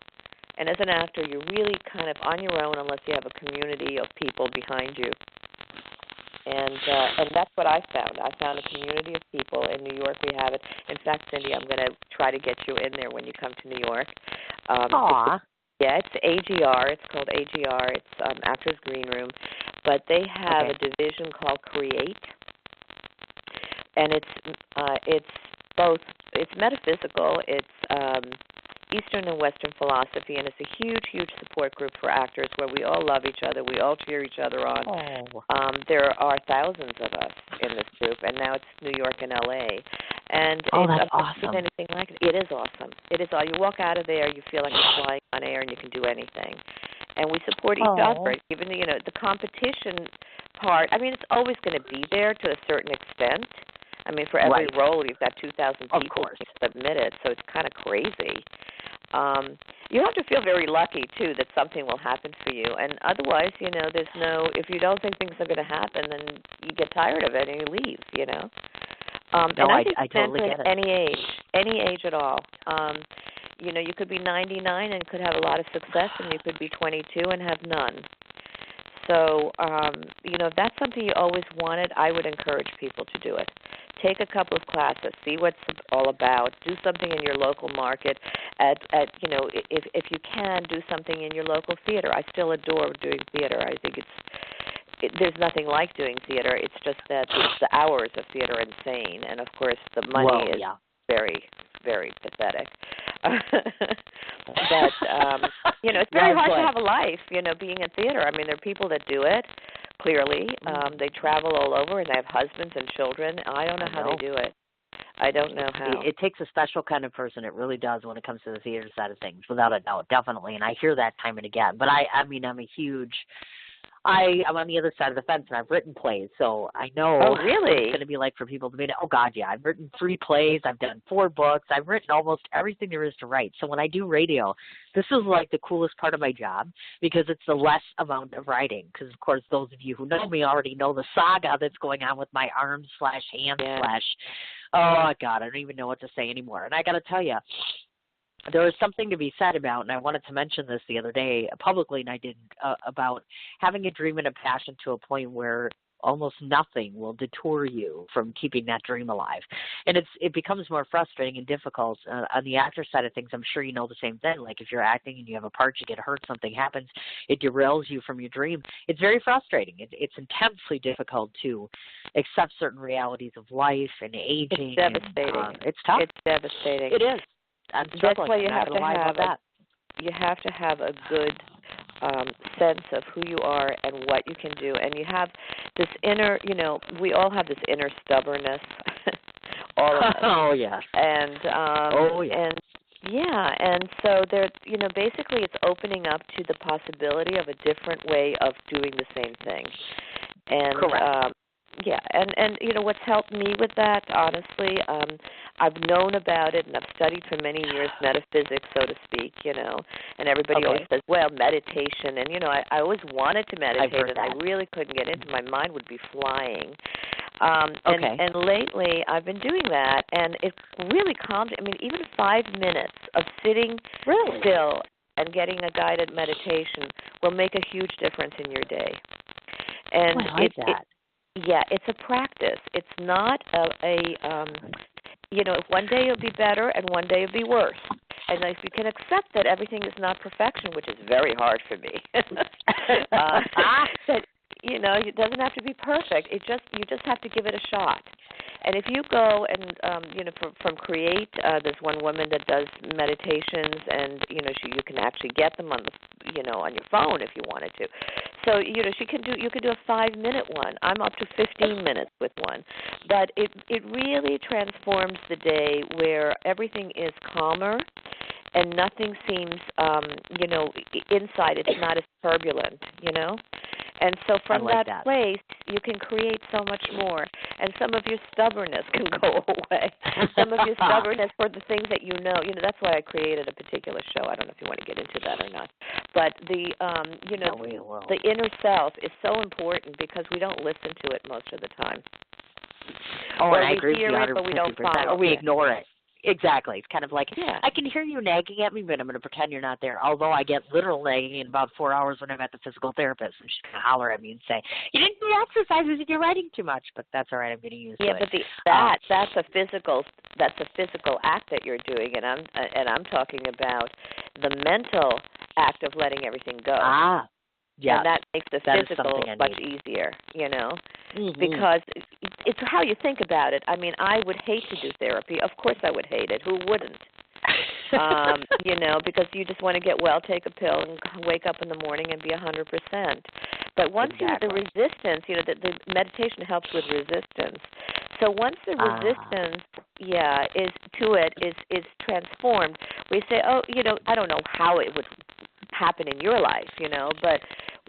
S7: And as an actor, you're really kind of on your own unless you have a community of people behind you. And that's what I found. I found a community of people. In New York, we have it. In fact, Cindy, I'm going to try to get you in there when you come to New York. It's AGR. It's called AGR. It's Actors Green Room. But they have a division called Create. And it's both, it's metaphysical, it's Eastern and Western philosophy, and it's a huge, huge support group for actors where we all love each other, we all cheer each other on. There are thousands of us in this group, and now it's New York and LA. And
S6: that's awesome.
S7: Anything like it. It is awesome. It is all. You walk out of there, you feel like you're flying on air, and you can do anything. And we support each other. Even the competition part. I mean, it's always going to be there to a certain extent. I mean, for every role, you've got 2,000 people submitted, so it's kind of crazy. You have to feel very lucky, too, that something will happen for you. And otherwise, there's if you don't think things are going to happen, then you get tired of it and you leave, And I think
S6: I totally get it.
S7: Any age at all. You could be 99 and could have a lot of success, and you could be 22 and have none. So, if that's something you always wanted, I would encourage people to do it. Take a couple of classes, see what it's all about. Do something in your local market. If you can, do something in your local theater. I still adore doing theater. I think there's nothing like doing theater. It's just that the hours of theater are insane, and of course the money is very, very pathetic. But it's very hard to have a life. Being in theater. I mean, there are people that do it. Clearly, they travel all over, and they have husbands and children. I don't know how they do it. I don't know how.
S6: It takes a special kind of person. It really does when it comes to the theater side of things, without a doubt, definitely. And I hear that time and again. But I'm on the other side of the fence, and I've written plays, so I know what it's going to be like for people to be, I've written 3 plays, I've done 4 books, I've written almost everything there is to write. So when I do radio, this is like the coolest part of my job because it's the less amount of writing. Because, of course, those of you who know me already know the saga that's going on with my arms/hands/ oh, God, I don't even know what to say anymore. And I got to tell you, there is something to be said about, and I wanted to mention this the other day publicly, and I didn't, about having a dream and a passion to a point where almost nothing will detour you from keeping that dream alive. And it becomes more frustrating and difficult. On the actor side of things, I'm sure you know the same thing. Like if you're acting and you have a part, you get hurt, something happens, it derails you from your dream. It's very frustrating. It's intensely difficult to accept certain realities of life and aging.
S7: It's devastating.
S6: And, it's tough.
S7: It's devastating.
S6: It is.
S7: That's why you have to have a good sense of who you are and what you can do, and you have this inner, we all have this inner stubbornness, all of us.
S6: Oh yeah.
S7: And and so there, basically it's opening up to the possibility of a different way of doing the same thing. And
S6: correct.
S7: And what's helped me with that, honestly, I've known about it and I've studied for many years metaphysics, so to speak, and everybody always says, well, meditation, and, I always wanted to meditate, and I really couldn't get into. My mind would be flying. And lately I've been doing that, and it really calms. I mean, even 5 minutes of sitting still and getting a guided meditation will make a huge difference in your day. And it's a practice. It's not one day it'll be better and one day it'll be worse. And if you can accept that everything is not perfection, which is very hard for me, that it doesn't have to be perfect. You just have to give it a shot. And if you go and from Create, there's one woman that does meditations, and you can actually get them on the on your phone if you wanted to. So you can do a 5-minute one. I'm up to 15 minutes with one, but it really transforms the day where everything is calmer. And nothing seems, inside it's not as turbulent, And so from that place, you can create so much more. And some of your stubbornness can go away. Some of your stubbornness for the things that that's why I created a particular show. I don't know if you want to get into that or not. But the inner self is so important because we don't listen to it most of the time.
S6: Oh,
S7: or
S6: and I
S7: we
S6: agree with
S7: hear
S6: you
S7: it, but we don't
S6: 150%,
S7: follow
S6: or we
S7: it.
S6: ignore it. Exactly. It's kind of like,
S7: Yeah.
S6: I can hear you nagging at me, but I'm going to pretend you're not there. Although I get literal nagging in about 4 hours when I'm at the physical therapist, and she's going to holler at me and say, you didn't do exercises and you're writing too much. But that's all right. I'm getting used to it.
S7: Yeah, but that's a physical act that you're doing, and I'm talking about the mental act of letting everything go.
S6: Yeah.
S7: And that makes the physical much easier, because it's how you think about it. I mean, I would hate to do therapy. Of course I would hate it. Who wouldn't? Because you just want to get well, take a pill, and wake up in the morning and be 100%. But once you the resistance, the meditation helps with resistance. So once the resistance, is transformed, we say, I don't know how it would happen in your life, but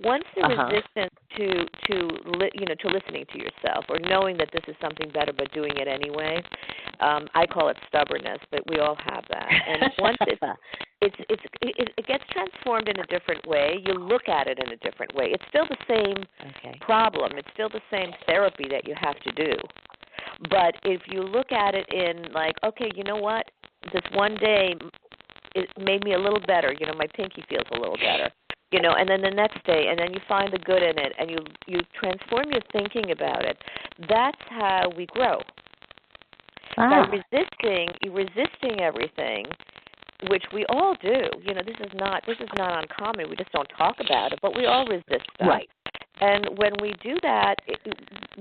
S7: once the resistance to listening to yourself or knowing that this is something better but doing it anyway, I call it stubbornness, but we all have that. And once it gets transformed in a different way, you look at it in a different way. It's still the same problem. It's still the same therapy that you have to do. But if you look at it in like, okay, you know what, this one day it made me a little better. My pinky feels a little better. And then the next day, and then you find the good in it, and you transform your thinking about it. That's how we grow. By resisting everything, which we all do. This is not uncommon. We just don't talk about it, but we all resist stuff.
S6: Right.
S7: And when we do that,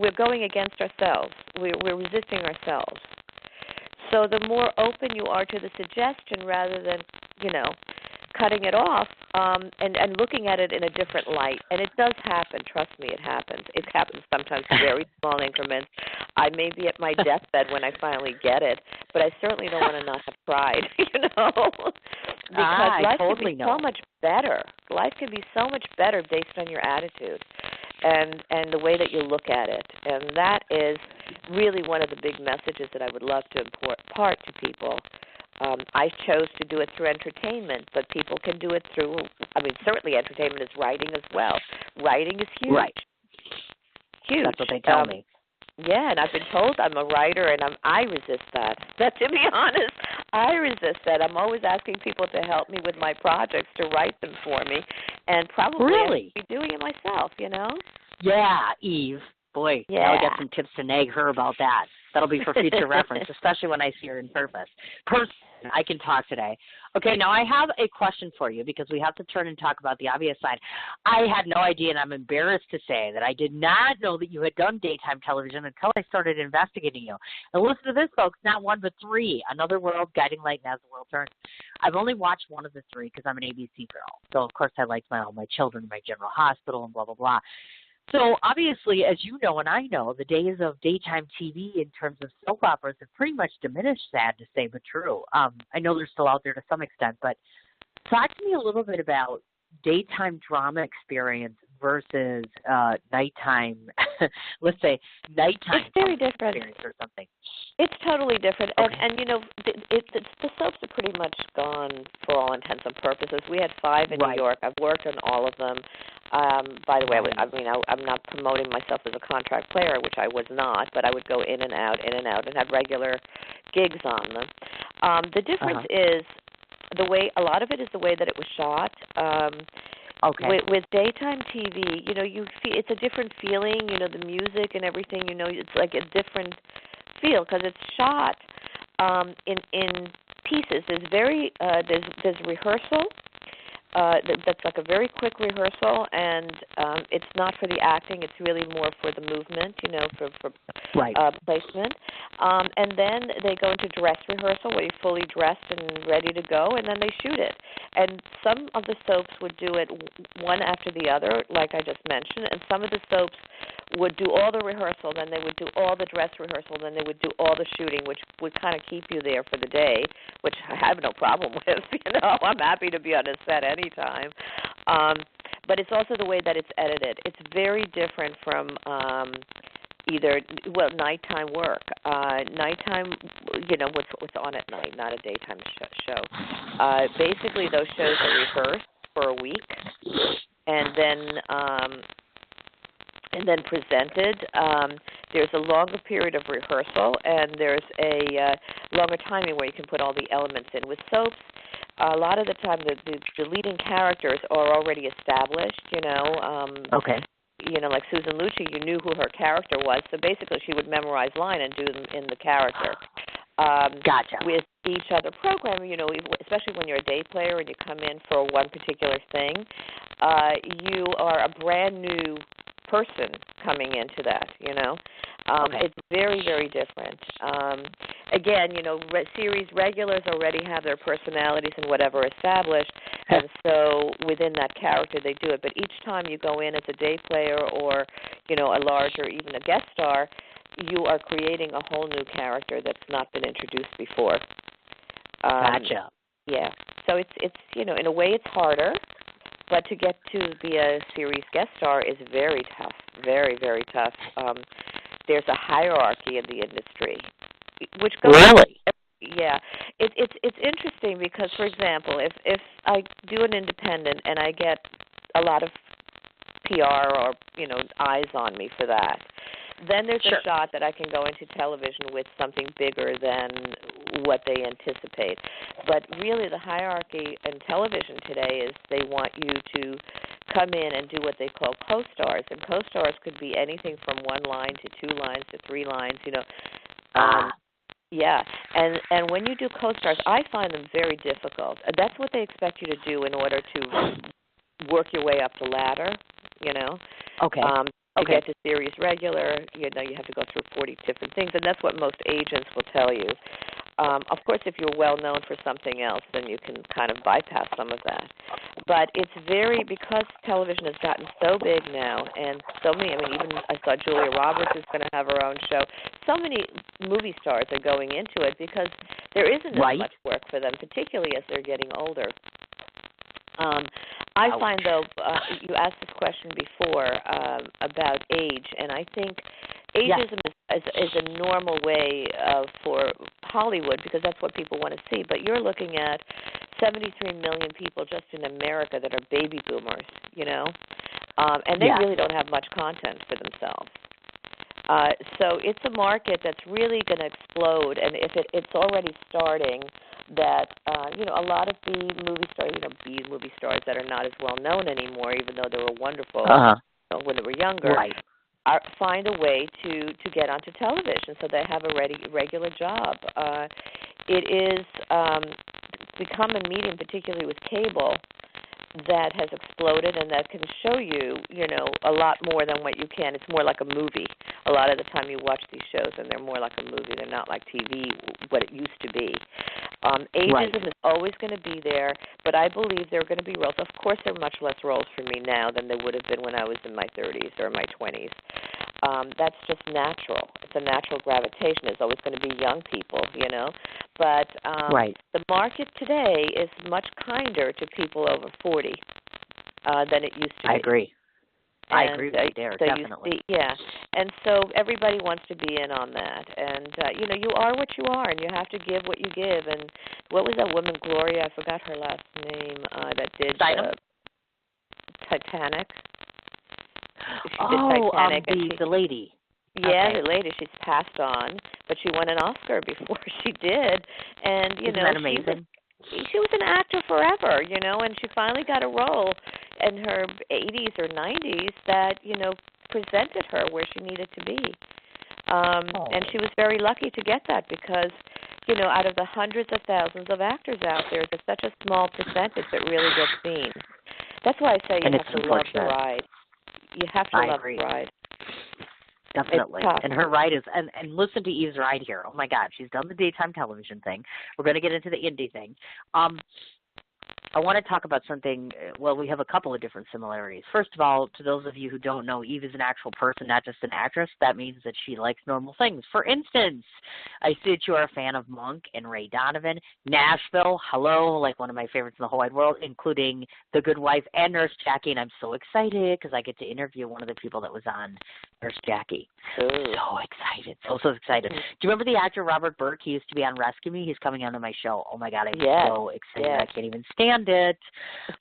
S7: we're going against ourselves. We're resisting ourselves. So the more open you are to the suggestion rather than, cutting it off and looking at it in a different light. And it does happen. Trust me, it happens. It happens sometimes in very small increments. I may be at my deathbed when I finally get it, but I certainly don't want to not have pride, because life can be so much better. Life can be so much better based on your attitude and the way that you look at it. And that is really one of the big messages that I would love to impart to people. I chose to do it through entertainment, but people can do it through, certainly entertainment is writing as well. Writing is huge.
S6: Right.
S7: Huge.
S6: That's what they tell me.
S7: Yeah, and I've been told I'm a writer, and I resist that. But to be honest, I resist that. I'm always asking people to help me with my projects, to write them for me, and probably I'll be doing it myself,
S6: Yeah, Eve. Boy, I'll get some tips to nag her about that. That'll be for future reference, especially when I see her in person. I can talk today. Okay, now I have a question for you because we have to turn and talk about the obvious side. I had no idea, and I'm embarrassed to say that I did not know that you had done daytime television until I started investigating you. And listen to this, folks, not one but three. Another World, Guiding Light, and As the World Turns. I've only watched one of the three because I'm an ABC girl. So, of course, I liked all my children, my General Hospital, and blah, blah, blah. So, obviously, as you know and I know, the days of daytime TV in terms of soap operas have pretty much diminished, sad to say, but true. I know they're still out there to some extent, but talk to me a little bit about daytime drama experience versus nighttime, let's say, nighttime
S7: it's very different.
S6: Experience or something.
S7: It's totally different.
S6: Okay.
S7: And the soaps are pretty much gone for all intents and purposes. We had 5 in New York. I've worked on all of them. By the way, I'm not promoting myself as a contract player, which I was not, but I would go in and out, and have regular gigs on them. The difference is the way, a lot of it is the way that it was shot. With daytime TV, you feel it's a different feeling. The music and everything. It's like a different feel because it's shot in pieces. There's rehearsal. That's like a very quick rehearsal, and it's not for the acting. It's really more for the movement, for placement. And then they go into dress rehearsal where you're fully dressed and ready to go, and then they shoot it. And some of the soaps would do it one after the other, like I just mentioned, and some of the soaps would do all the rehearsal, then they would do all the dress rehearsal, then they would do all the shooting, which would kind of keep you there for the day, which I have no problem with. I'm happy to be on a set anytime. But it's also the way that it's edited. It's very different from nighttime work. Nighttime, what's on at night, not a daytime show. Basically, those shows are rehearsed for a week, and then and then presented. There's a longer period of rehearsal, and there's a longer timing where you can put all the elements in. With soaps, a lot of the time the leading characters are already established,
S6: Okay.
S7: Like Susan Lucci, you knew who her character was, so basically she would memorize line and do them in the character.
S6: Gotcha.
S7: With each other program, especially when you're a day player and you come in for one particular thing, you are a brand new person coming into that,
S6: Okay.
S7: It's very, very different. Again, series regulars already have their personalities and whatever established, and so within that character they do it. But each time you go in as a day player or, a larger, even a guest star, you are creating a whole new character that's not been introduced before.
S6: Gotcha.
S7: Yeah. So it's in a way it's harder, but to get to be a series guest star is very tough, very, very tough. There's a hierarchy in the industry, which goes.
S6: Really?
S7: Yeah, it's interesting because, for example, if I do an independent and I get a lot of PR or eyes on me for that, then there's a shot that I can go into television with something bigger than what they anticipate. But really the hierarchy in television today is they want you to come in and do what they call co-stars. And co-stars could be anything from 1 line to 2 lines to 3 lines, Yeah, and when you do co-stars, I find them very difficult. That's what they expect you to do in order to work your way up the ladder,
S6: Okay.
S7: To get to series regular, you have to go through 40 different things, and that's what most agents will tell you. Of course, if you're well known for something else, then you can kind of bypass some of that. But it's because television has gotten so big now, and so many, even I saw Julia Roberts is going to have her own show. So many movie stars are going into it because there isn't as much work for them, particularly as they're getting older. I find, though, you asked this question before about age, and I think ageism is a normal way for Hollywood because that's what people want to see. But you're looking at 73 million people just in America that are baby boomers, and they really don't have much content for themselves. So it's a market that's really going to explode, and if it's already starting, that a lot of the movie stars, B movie stars that are not as well known anymore, even though they were wonderful when they were younger, find a way to get onto television so they have a regular job. It is become a medium, particularly with cable, that has exploded and that can show you, a lot more than what you can. It's more like a movie. A lot of the time you watch these shows and they're more like a movie. They're not like TV, what it used to be. Ageism is always going to be there, but I believe there are going to be roles. Of course, there are much less roles for me now than there would have been when I was in my 30s or my 20s. That's just natural. It's a natural gravitation. There's always going to be young people, But the market today is much kinder to people over 40 than it used to be.
S6: I agree.
S7: And,
S6: I agree with you there,
S7: so
S6: definitely.
S7: And so everybody wants to be in on that. And, you are what you are, and you have to give what you give. And what was that woman, Gloria? I forgot her last name, that did Titanic. She did Titanic.
S6: The lady.
S7: Yeah, the lady. She's passed on, but she won an Oscar before she did. And,
S6: Isn't that amazing?
S7: She was an actor forever, and she finally got a role in her 80s or 90s that, presented her where she needed to be. And she was very lucky to get that because, out of the hundreds of thousands of actors out there, there's such a small percentage that really gets seen. That's why I say you have to love the ride. You have to love the ride.
S6: Definitely. And her ride is, and listen to Eve's ride here. Oh, my God. She's done the daytime television thing. We're going to get into the indie thing. I want to talk about something. Well, we have a couple of different similarities. First of all, to those of you who don't know, Eve is an actual person, not just an actress. That means that she likes normal things. For instance, I see that you are a fan of Monk and Ray Donovan. Nashville, hello, like one of my favorites in the whole wide world, including The Good Wife and Nurse Jackie. And I'm so excited because I get to interview one of the people that was on Nurse Jackie. So excited. So excited. Do you remember the actor Robert Burke? He used to be on Rescue Me. He's coming onto my show. Oh, my God, I'm so excited. I can't even stand it.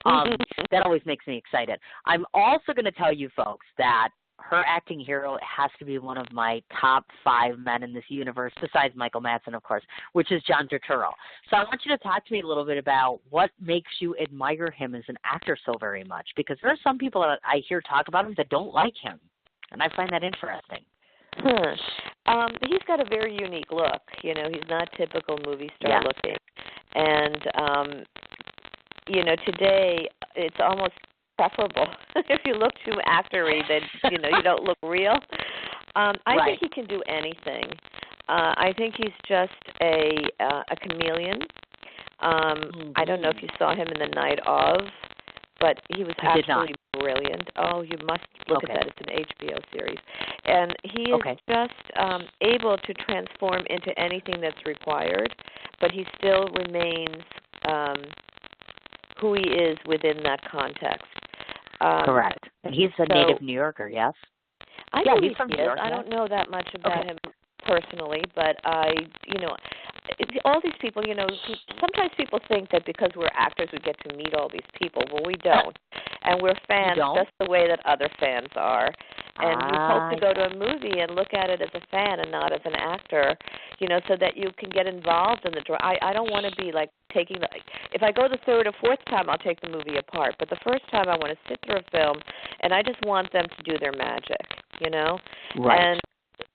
S6: That always makes me excited. I'm also going to tell you folks that her acting hero has to be one of my top 5 men in this universe, besides Michael Madsen, of course, which is John Turturro. So I want you to talk to me a little bit about what makes you admire him as an actor so very much, because there are some people that I hear talk about him that don't like him, and I find that interesting.
S7: He's got a very unique look. You know, he's not typical movie star looking. And, you know, today it's almost preferable if you look too actory that, you know, you don't look real. I think he can do anything. I think he's just a chameleon. I don't know if you saw him in The Night Of, but he was absolutely brilliant. Oh, you must look at that. It's an HBO series. And he is just able to transform into anything that's required, but he still remains who he is within that context.
S6: Correct. And he's a native New Yorker, yes?
S7: I believe he's from New York. I don't know that much about him personally, but all these people, you know, sometimes people think that because we're actors we get to meet all these people. Well, we don't. And we're fans just the way that other fans are. And you hope to go to a movie and look at it as a fan and not as an actor, you know, so that you can get involved in the drama. I don't want to be like taking the – if I go the third or fourth time, I'll take the movie apart. But the first time I want to sit through a film, and I just want them to do their magic, you know?
S6: Right.
S7: And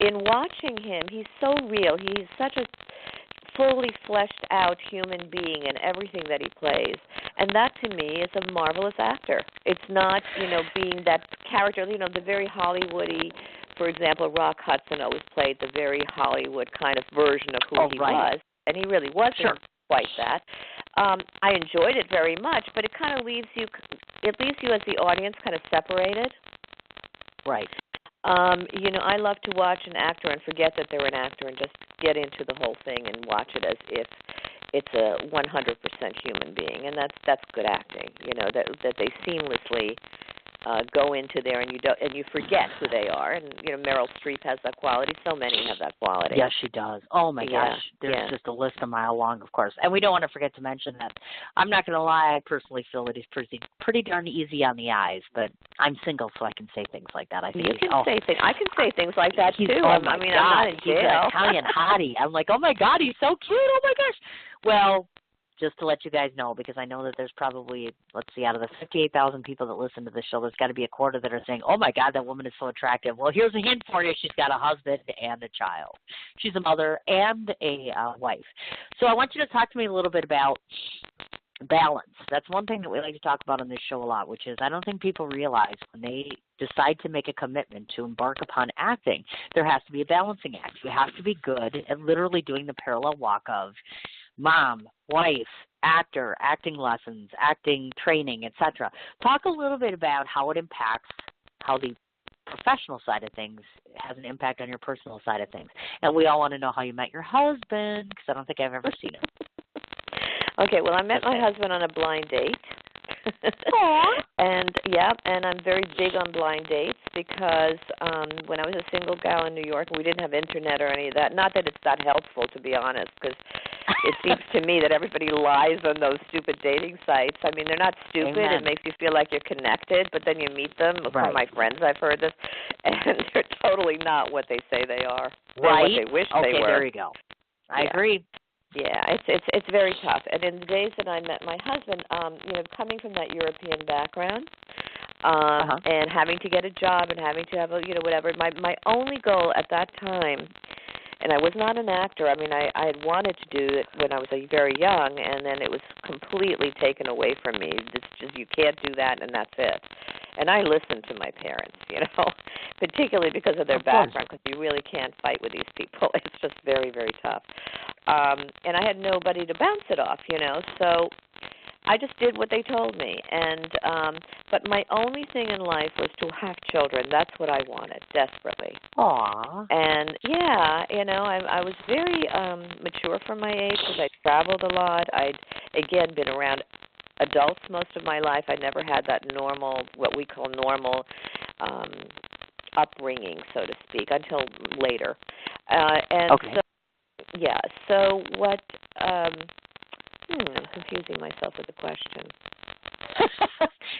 S7: in watching him, he's so real. He's such a fully fleshed out human being in everything that he plays. And that to me is a marvelous actor. It's not, you know, being that character, you know, the very Hollywoody, for example, Rock Hudson always played the very Hollywood kind of version of who he was. And he really wasn't quite that. I enjoyed it very much, but it kind of leaves you as the audience kind of separated.
S6: Right.
S7: You know, I love to watch an actor and forget that they're an actor and just get into the whole thing and watch it as if it's a 100% human being, and that's good acting. You know, that they seamlessly go into there and you forget who they are. And you know, Meryl Streep has that quality. So many have that quality.
S6: Yes, she does. Oh my gosh, there's just a list a mile long, of course. And we don't want to forget to mention that. I'm not going to lie. I personally feel that he's pretty darn easy on the eyes, but I'm single, so I can say things like that. I think
S7: you can say things. I can say things like that too.
S6: I'm not in jail. He's an Italian hottie. I'm like, oh my God, he's so cute. Oh my gosh. Well, just to let you guys know, because I know that there's probably, let's see, out of the 58,000 people that listen to this show, there's got to be a quarter that are saying, oh my God, that woman is so attractive. Well, here's a hint for you. She's got a husband and a child. She's a mother and a wife. So I want you to talk to me a little bit about balance. That's one thing that we like to talk about on this show a lot, which is I don't think people realize when they decide to make a commitment to embark upon acting, there has to be a balancing act. You have to be good at literally doing the parallel walk of mom, wife, actor, acting lessons, acting training, etc. Talk a little bit about how it impacts how the professional side of things has an impact on your personal side of things. And we all want to know how you met your husband, because I don't think I've ever seen him.
S7: Okay, well, I met my husband on a blind date. And I'm very big on blind dates because when I was a single gal in New York, we didn't have internet or any of that. Not that it's that helpful, to be honest, because it seems to me that everybody lies on those stupid dating sites. I mean, they're not stupid.
S6: Amen.
S7: It makes you feel like you're connected, but then you meet them. From my friends, I've heard this, and they're totally not what they say they are. They're what they wish they were.
S6: Okay, there you go. I agree.
S7: Yeah, it's very tough. And in the days that I met my husband, you know, coming from that European background, and having to get a job and having to have a, you know, whatever. My only goal at that time, and I was not an actor. I mean, I had wanted to do it when I was very young, and then it was completely taken away from me. It's just, you can't do that, and that's it. And I listened to my parents, you know, particularly because of their background, because you really can't fight with these people. It's just very, very tough. And I had nobody to bounce it off, you know, so I just did what they told me. And but my only thing in life was to have children. That's what I wanted, desperately.
S6: Aww.
S7: And, yeah, you know, I was very mature for my age because I traveled a lot. I'd, again, been around adults most of my life. I never had that normal, what we call normal upbringing, so to speak, until later. So what, I'm confusing myself with the question.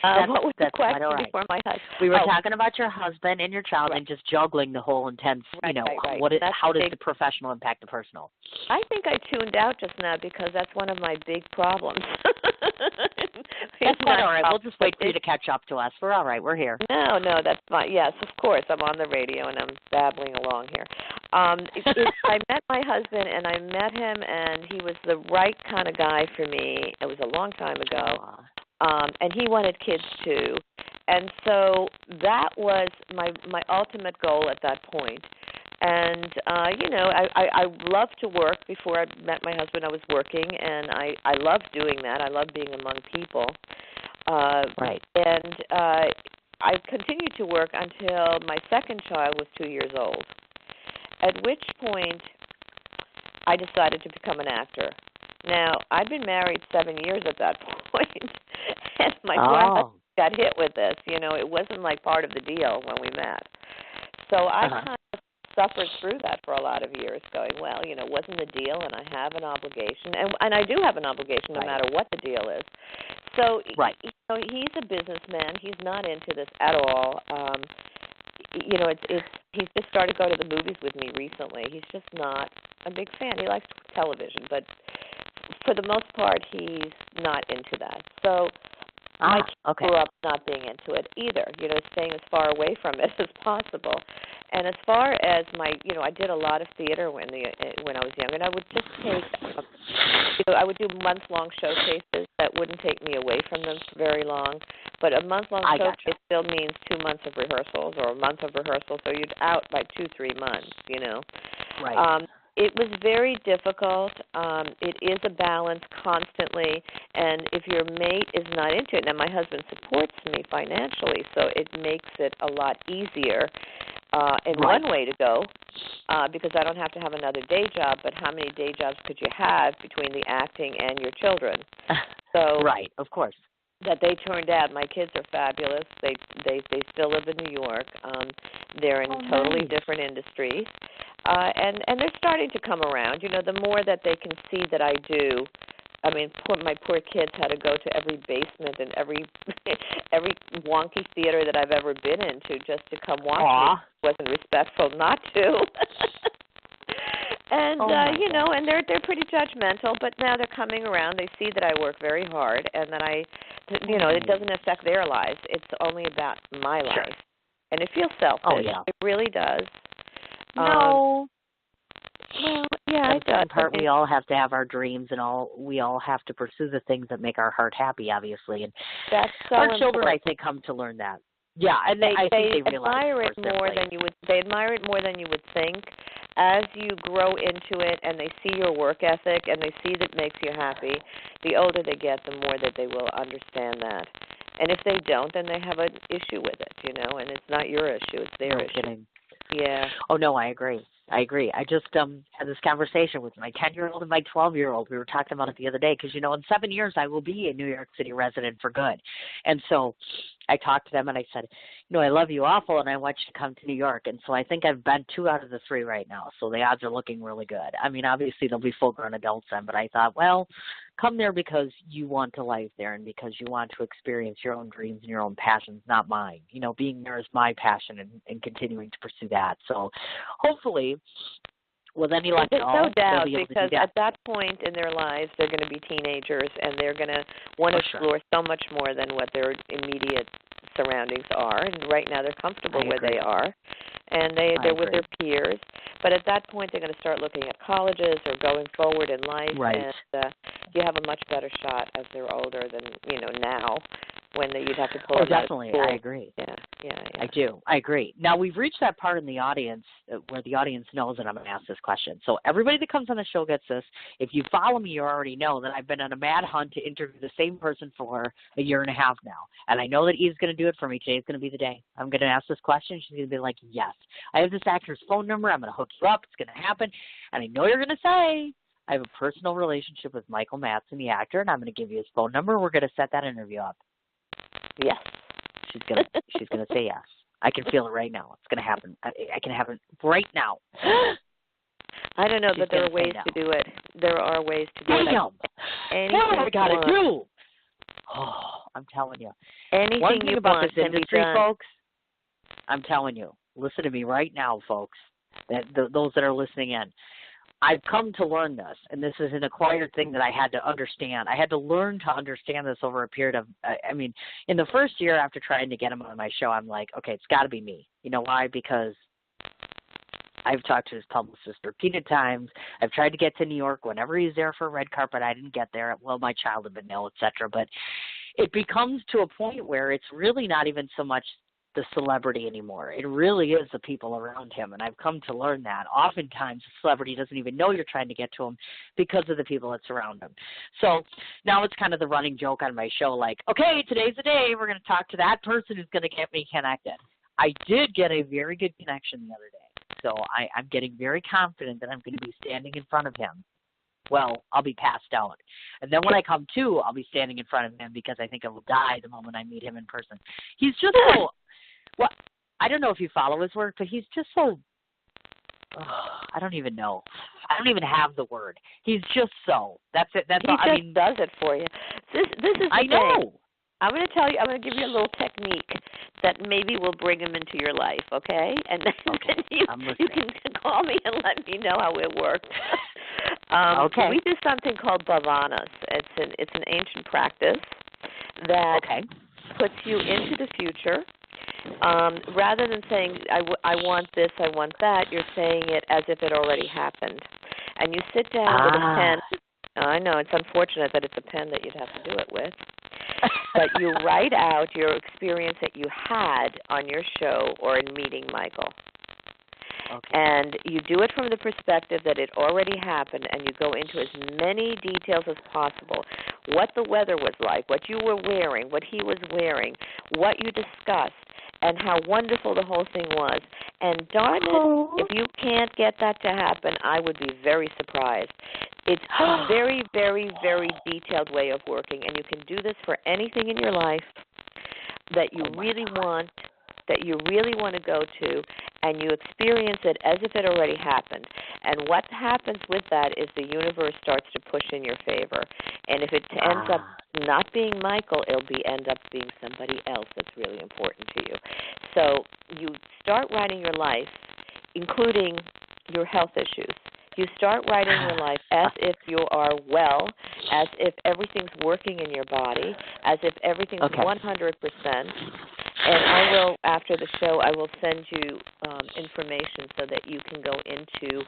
S7: What was the question before my husband?
S6: We were talking about your husband and your child and just juggling the whole intense,
S7: Right.
S6: how does the professional impact the personal?
S7: I think I tuned out just now because that's one of my big problems.
S6: That's quite all right. We'll just wait for you to catch up to us. We're all right. We're here.
S7: No, that's fine. Yes, of course. I'm on the radio and I'm babbling along here. I met my husband and I met him and he was the right kind of guy for me. It was a long time ago. And he wanted kids too. And so that was my ultimate goal at that point. And, I loved to work. Before I met my husband, I was working, and I loved doing that. I loved being among people.
S6: Right.
S7: And I continued to work until my second child was 2 years old, at which point I decided to become an actor. Now, I'd been married 7 years at that point, and my brother got hit with this. It wasn't like part of the deal when we met. So I kind of suffered through that for a lot of years, going, well, it wasn't the deal, and I have an obligation, and I do have an obligation no matter what the deal is. So, he's a businessman. He's not into this at all. He's just started to go to the movies with me recently. He's just not a big fan. He likes television, but for the most part, he's not into that. So I grew up not being into it either, staying as far away from it as possible. And as far as I did a lot of theater when I was young, and I would just take, I would do month-long showcases that wouldn't take me away from them for very long. But a month-long showcase still means 2 months of rehearsals or a month of rehearsals, so you're out by 2-3 months,
S6: Right.
S7: It was very difficult. It is a balance constantly, and if your mate is not into it, now my husband supports me financially, so it makes it a lot easier in one way to go, because I don't have to have another day job, but how many day jobs could you have between the acting and your children? So
S6: right, of course.
S7: That they turned out. My kids are fabulous. They still live in New York. They're in totally different industries. And they're starting to come around. The more that they can see that I do. I mean, my poor kids had to go to every basement and every wonky theater that I've ever been into just to come watch me. It wasn't respectful not to. And and they're pretty judgmental, but now they're coming around. They see that I work very hard, and that it doesn't affect their lives. It's only about my life, and it feels selfish. Oh yeah, it really does.
S6: No.
S7: Well, yeah, it does.
S6: Part we all have to have our dreams, and we all have to pursue the things that make our heart happy, obviously. And
S7: that's so
S6: our
S7: important.
S6: children, I think, come to learn that. Yeah, and I think they
S7: admire it more than you would. They admire it more than you would think. As you grow into it, and they see your work ethic, and they see that it makes you happy, the older they get, the more that they will understand that. And if they don't, then they have an issue with it, and it's not your issue; it's their issue.
S6: Kidding.
S7: Yeah.
S6: Oh no, I agree. I just had this conversation with my 10-year-old and my 12-year-old. We were talking about it the other day because, in 7 years I will be a New York City resident for good. And so I talked to them and I said, I love you awful and I want you to come to New York. And so I think I've been 2 out of the 3 right now. So the odds are looking really good. I mean, obviously they'll be full-grown adults then, but I thought, well, come there because you want to live there and because you want to experience your own dreams and your own passions, not mine. Being there is my passion and continuing to pursue that. So hopefully, with any luck at all,
S7: no doubt,
S6: they'll be able
S7: because
S6: to do that.
S7: at that point in their lives, they're going to be teenagers, and they're going to want to explore so much more than what their immediate surroundings are. And right now, they're comfortable where they are, and they're with their peers. But at that point, they're going to start looking at colleges or going forward in life, and you have a much better shot as they're older than now. When you'd have to pull them
S6: definitely.
S7: out of school.
S6: I agree.
S7: Yeah.
S6: I do. I agree. Now, we've reached that part in the audience where the audience knows that I'm going to ask this question. So everybody that comes on the show gets this. If you follow me, you already know that I've been on a mad hunt to interview the same person for a year and a half now. And I know that Eve's going to do it for me. Today's going to be the day. I'm going to ask this question. She's going to be like, yes. I have this actor's phone number. I'm going to hook you up. It's going to happen. And I know you're going to say, I have a personal relationship with Michael Madsen, the actor, and I'm going to give you his phone number. We're going to set that interview up.
S7: Yes.
S6: She's gonna say yes. I can feel it right now. It's gonna happen. I can have it right now.
S7: I don't know, but there are ways to do it. There are ways to do it.
S6: Damn! What I gotta do? Oh, I'm telling you.
S7: Anything
S6: One thing
S7: you
S6: about
S7: want
S6: this
S7: can be
S6: industry,
S7: done.
S6: folks, I'm telling you, listen to me right now, folks, those that are listening in. I've come to learn this, and this is an acquired thing that I had to understand. I had to learn to understand this over a period of, in the first year after trying to get him on my show, I'm like, okay, it's got to be me. You know why? Because I've talked to his publicist repeated times. I've tried to get to New York whenever he's there for a red carpet. I didn't get there. Well, my child had been ill, etc. But it becomes to a point where it's really not even so much the celebrity anymore. It really is the people around him, and I've come to learn that. Oftentimes, the celebrity doesn't even know you're trying to get to him because of the people that surround him. So now it's kind of the running joke on my show, like, okay, today's the day. We're going to talk to that person who's going to get me connected. I did get a very good connection the other day, so I'm getting very confident that I'm going to be standing in front of him. Well, I'll be passed out. And then when I come to, I'll be standing in front of him because I think I will die the moment I meet him in person. He's just so... Well, I don't know if you follow his work, but he's just so, I don't even know. I don't even have the word. He's just so. That's it. That's all.
S7: He just does it for you. This is the
S6: I know.
S7: thing. I'm going to tell you, I'm going to give you a little technique that maybe will bring him into your life, okay? And then you can call me and let me know how it works.
S6: Okay.
S7: We do something called bhavanas. It's an ancient practice that puts you into the future. Rather than saying, I want this, I want that, you're saying it as if it already happened. And you sit down with a pen. I know, it's unfortunate that it's a pen that you'd have to do it with. But you write out your experience that you had on your show or in meeting Michael. Okay. And you do it from the perspective that it already happened, and you go into as many details as possible. What the weather was like, what you were wearing, what he was wearing, what you discussed, and how wonderful the whole thing was. And darn it, if you can't get that to happen, I would be very surprised. It's a very, very, very detailed way of working, and you can do this for anything in your life that you really want, that you really want to go to, and you experience it as if it already happened. And what happens with that is the universe starts to push in your favor. And if it ends up not being Michael, it'll end up being somebody else that's really important to you. So you start writing your life, including your health issues. You start writing your life as if you are well, as if everything's working in your body, as if everything's 100%. And I will, after the show, I will send you information so that you can go into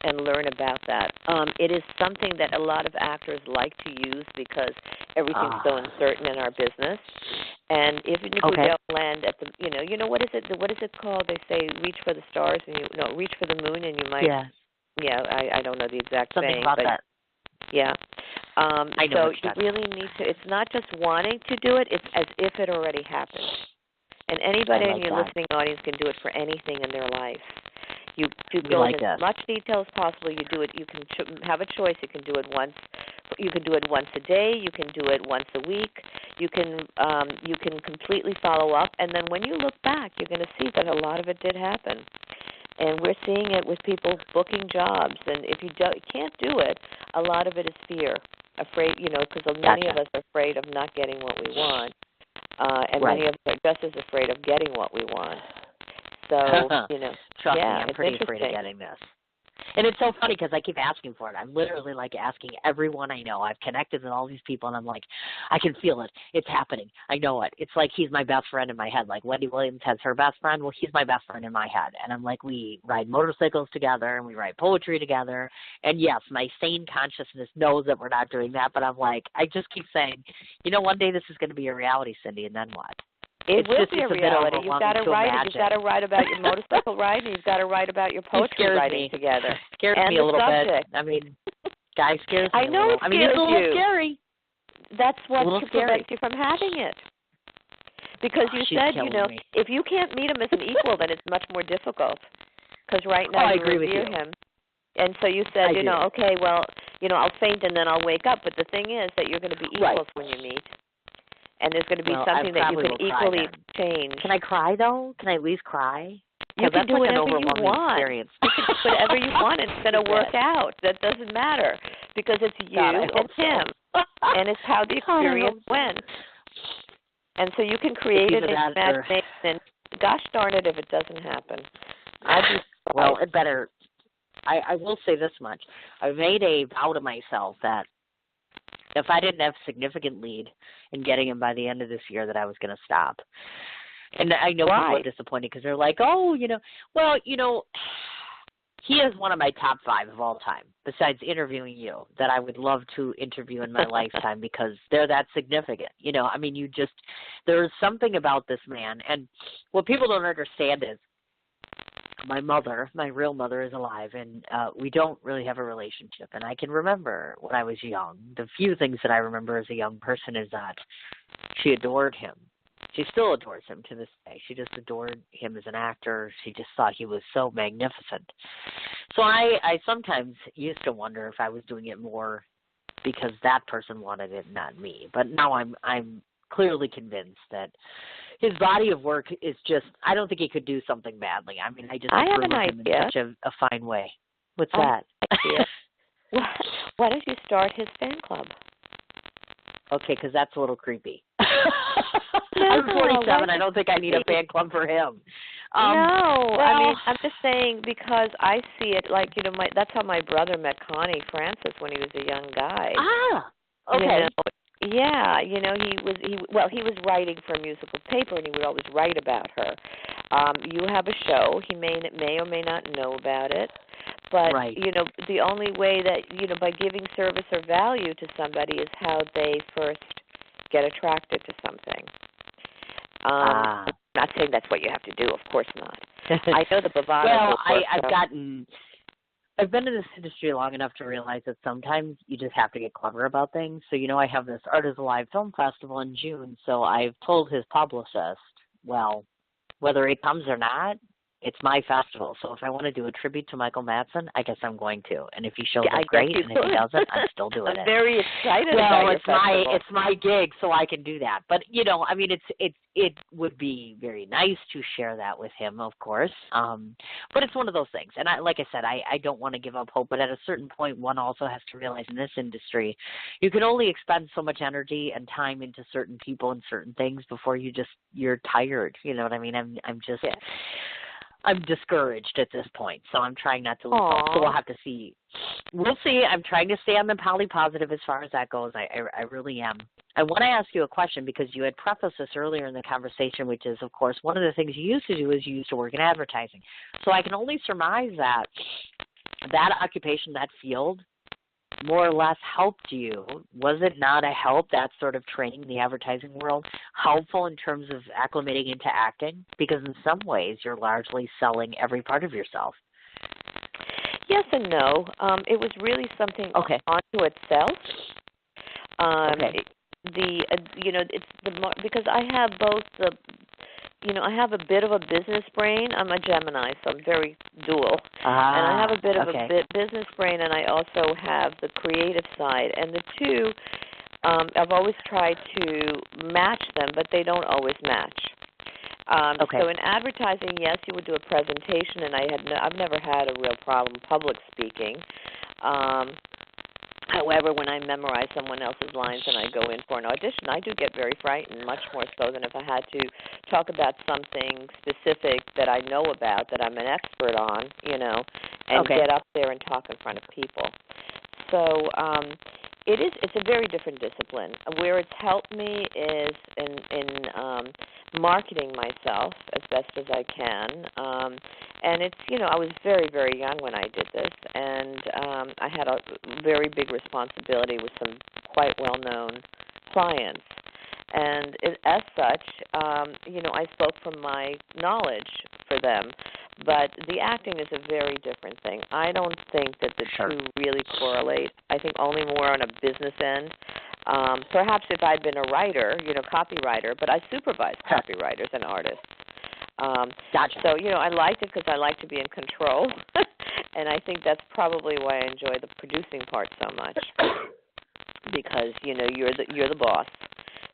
S7: and learn about that. It is something that a lot of actors like to use because everything's so uncertain in our business. And if you don't land at the, you know what is it called? They say reach for the stars and reach for the moon and you might. Yeah, I don't know the exact
S6: something
S7: saying,
S6: about
S7: but
S6: that.
S7: Yeah.
S6: I know
S7: so you really need to. It's not just wanting to do it; it's as if it already happened. And anybody in your listening audience can do it for anything in their life. You go in as much detail as possible. You do it. You can have a choice. You can do it once. You can do it once a day. You can do it once a week. You can completely follow up. And then when you look back, you're going to see that a lot of it did happen. And we're seeing it with people booking jobs. And if you can't do it, a lot of it is fear, afraid. Because many of us are afraid of not getting what we want. And many of us are just as afraid of getting what we want. So,
S6: Trust me, I'm pretty afraid of getting this. And it's so funny because I keep asking for it. I'm literally asking everyone I know. I've connected with all these people, and I'm like, I can feel it. It's happening. I know it. It's like he's my best friend in my head. Like Wendy Williams has her best friend. Well, he's my best friend in my head. And I'm like, we ride motorcycles together, and we write poetry together. And yes, my sane consciousness knows that we're not doing that, but I'm like, I just keep saying, one day this is going to be a reality, Cindy, and then what?
S7: It will be a reality. You've got to write. You've got to write about your motorcycle ride, and you've got to write about your poetry writing together.
S6: It scares me a little bit. I mean, guy scares me.
S7: I know
S6: a little.
S7: It scares
S6: it's a little scary.
S7: That's what prevents you from having it. Because you said, if you can't meet him as an equal, then it's much more difficult. Because right now you revere him. And so you said, okay, well, I'll faint and then I'll wake up. But the thing is that you're going to be equals when you meet. And there's going to be something that you can equally change.
S6: Can I cry, though? Can I at least cry?
S7: You can do whatever you want.
S6: Experience.
S7: You can do whatever you want. It's going to work out. That doesn't matter because it's you and him. And it's how the experience went. And so you can create
S6: It's
S7: an
S6: either that or-
S7: imagination, and gosh darn it if it doesn't happen. I'd be
S6: Well, it better. I will say this much. I made a vow to myself that if I didn't have significant lead in getting him by the end of this year, that I was going to stop. And I know people are disappointed because they're like, oh, he is one of my top 5 of all time, besides interviewing you, that I would love to interview in my lifetime because they're that significant. There's something about this man. And what people don't understand is my real mother is alive, and we don't really have a relationship. And I can remember when I was young, the few things that I remember as a young person is that she adored him. She still adores him to this day. She just adored him as an actor. She just thought he was so magnificent. So I sometimes used to wonder if I was doing it more because that person wanted it, not me. But now I'm clearly convinced that his body of work is just, I don't think he could do something badly. I mean, I
S7: have an
S6: him
S7: idea.
S6: in such a fine way. What's that?
S7: Why don't you start his fan club?
S6: Okay, because that's a little creepy.
S7: No,
S6: I'm 47. I don't think I need a fan club for him.
S7: No,
S6: well,
S7: I mean, I'm just saying because I see it like, that's how my brother met Connie Francis when he was a young guy.
S6: Ah, okay.
S7: Yeah, he was writing for a musical paper, and he would always write about her. You have a show. He may or may not know about it, but
S6: right.
S7: The only way that by giving service or value to somebody is how they first get attracted to something. I'm not saying that's what you have to do. Of course not. I know the bravado.
S6: Well, I've been in this industry long enough to realize that sometimes you just have to get clever about things. So, I have this Art is Alive Film Festival in June, so I've told his publicist, well, whether he comes or not, it's my festival. So if I want to do a tribute to Michael Madsen, I guess I'm going to. And if he shows up, great. And if he doesn't, I'm still doing it.
S7: I'm very excited
S6: about
S7: your
S6: festival. It's my gig, so I can do that. But it would be very nice to share that with him, of course. But it's one of those things. And like I said, I don't want to give up hope. But at a certain point, one also has to realize in this industry, you can only expend so much energy and time into certain people and certain things before you're tired. You know what I mean? I'm discouraged at this point, so I'm trying not to lose hope. So we'll have to see. We'll see. I'm trying to stay on the poly positive as far as that goes. I really am. I want to ask you a question because you had prefaced this earlier in the conversation, which is, of course, one of the things you used to do is you used to work in advertising. So I can only surmise that occupation, that field, more or less helped you. Was it not a help, that sort of training in the advertising world, helpful in terms of acclimating into acting? Because in some ways you're largely selling every part of yourself.
S7: Yes and no. It was really something onto itself. Because I have both I have a bit of a business brain. I'm a Gemini, so I'm very dual. And I have a bit of a business brain, and I also have the creative side. And the two, I've always tried to match them, but they don't always match. So in advertising, yes, you would do a presentation, and I've never had a real problem public speaking. However, when I memorize someone else's lines and I go in for an audition, I do get very frightened, much more so than if I had to talk about something specific that I know about, that I'm an expert on, and get up there and talk in front of people. So it's a very different discipline. Where it's helped me is in marketing myself as best as I can. And it's, I was very, very young when I did this, and I had a very big responsibility with some quite well-known clients. And as such, I spoke from my knowledge for them. But the acting is a very different thing. I don't think that the two really correlate. I think only more on a business end. Perhaps if I'd been a writer, copywriter, but I supervise copywriters and artists.
S6: Gotcha.
S7: So, I liked it because I like to be in control. And I think that's probably why I enjoy the producing part so much. Because, you're the boss.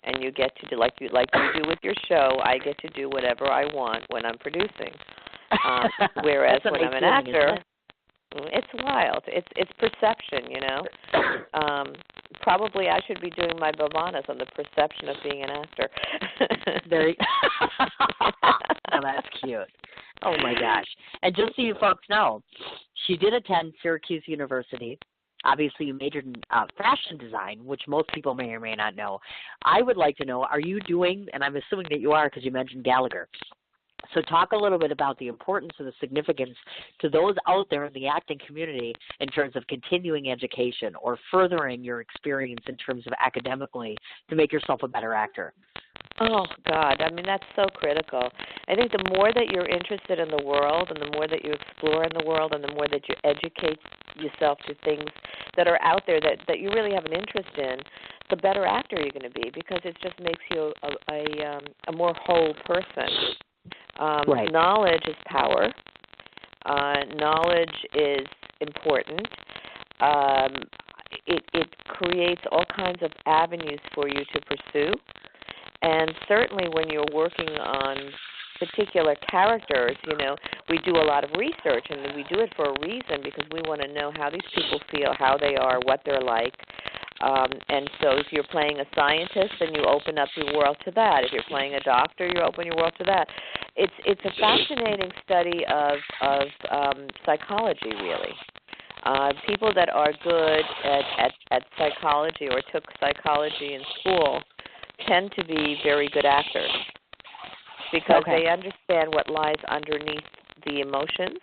S7: And you get to do, like you do with your show, I get to do whatever I want when I'm producing. Whereas when I'm an actor, It's wild. It's perception, you know. Probably I should be doing my Bavanas on the perception of being an actor.
S6: There. Oh, that's cute. Oh my gosh! And just so you folks know, she did attend Syracuse University. Obviously, you majored in fashion design, which most people may or may not know. I would like to know: are you doing? And I'm assuming that you are, because you mentioned Gallagher. So talk a little bit about the importance and the significance to those out there in the acting community in terms of continuing education or furthering your experience in terms of academically to make yourself a better actor.
S7: Oh, God. I mean, that's so critical. I think the more that you're interested in the world and the more that you explore in the world and the more that you educate yourself to things that are out there that you really have an interest in, the better actor you're going to be, because it just makes you a more whole person.
S6: Right.
S7: Knowledge is power. Knowledge is important. It creates all kinds of avenues for you to pursue. And certainly when you're working on particular characters, you know, we do a lot of research, and we do it for a reason, because we want to know how these people feel, how they are, what they're like. And so if you're playing a scientist, then you open up your world to that. If you're playing a doctor, you open your world to that. It's a fascinating study of psychology, really. People that are good at psychology or took psychology in school tend to be very good actors, because they understand what lies underneath the emotions.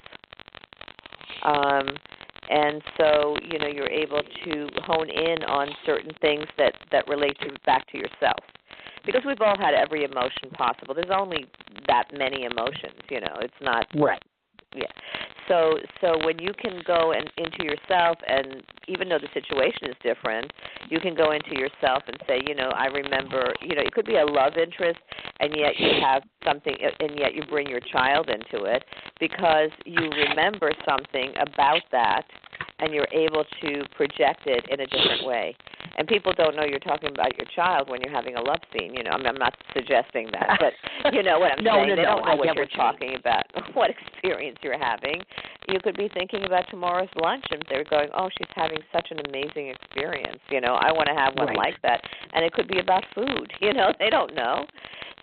S7: And so, you know, you're able to hone in on certain things that relate back to yourself. Because we've all had every emotion possible. There's only that many emotions, you know. It's not...
S6: Right.
S7: Yeah. So when you can go into yourself, and even though the situation is different, you can go into yourself and say, you know, I remember, you know, it could be a love interest, and yet you have something, and yet you bring your child into it, because you remember something about that, and you're able to project it in a different way. And people don't know you're talking about your child when you're having a love scene. You know, I'm not suggesting that, but you know what I'm saying. They don't know what you're talking about, what experience you're having. You could be thinking about tomorrow's lunch, and they're going, oh, she's having such an amazing experience. You know, I want to have one like that. And it could be about food. You know, they don't know.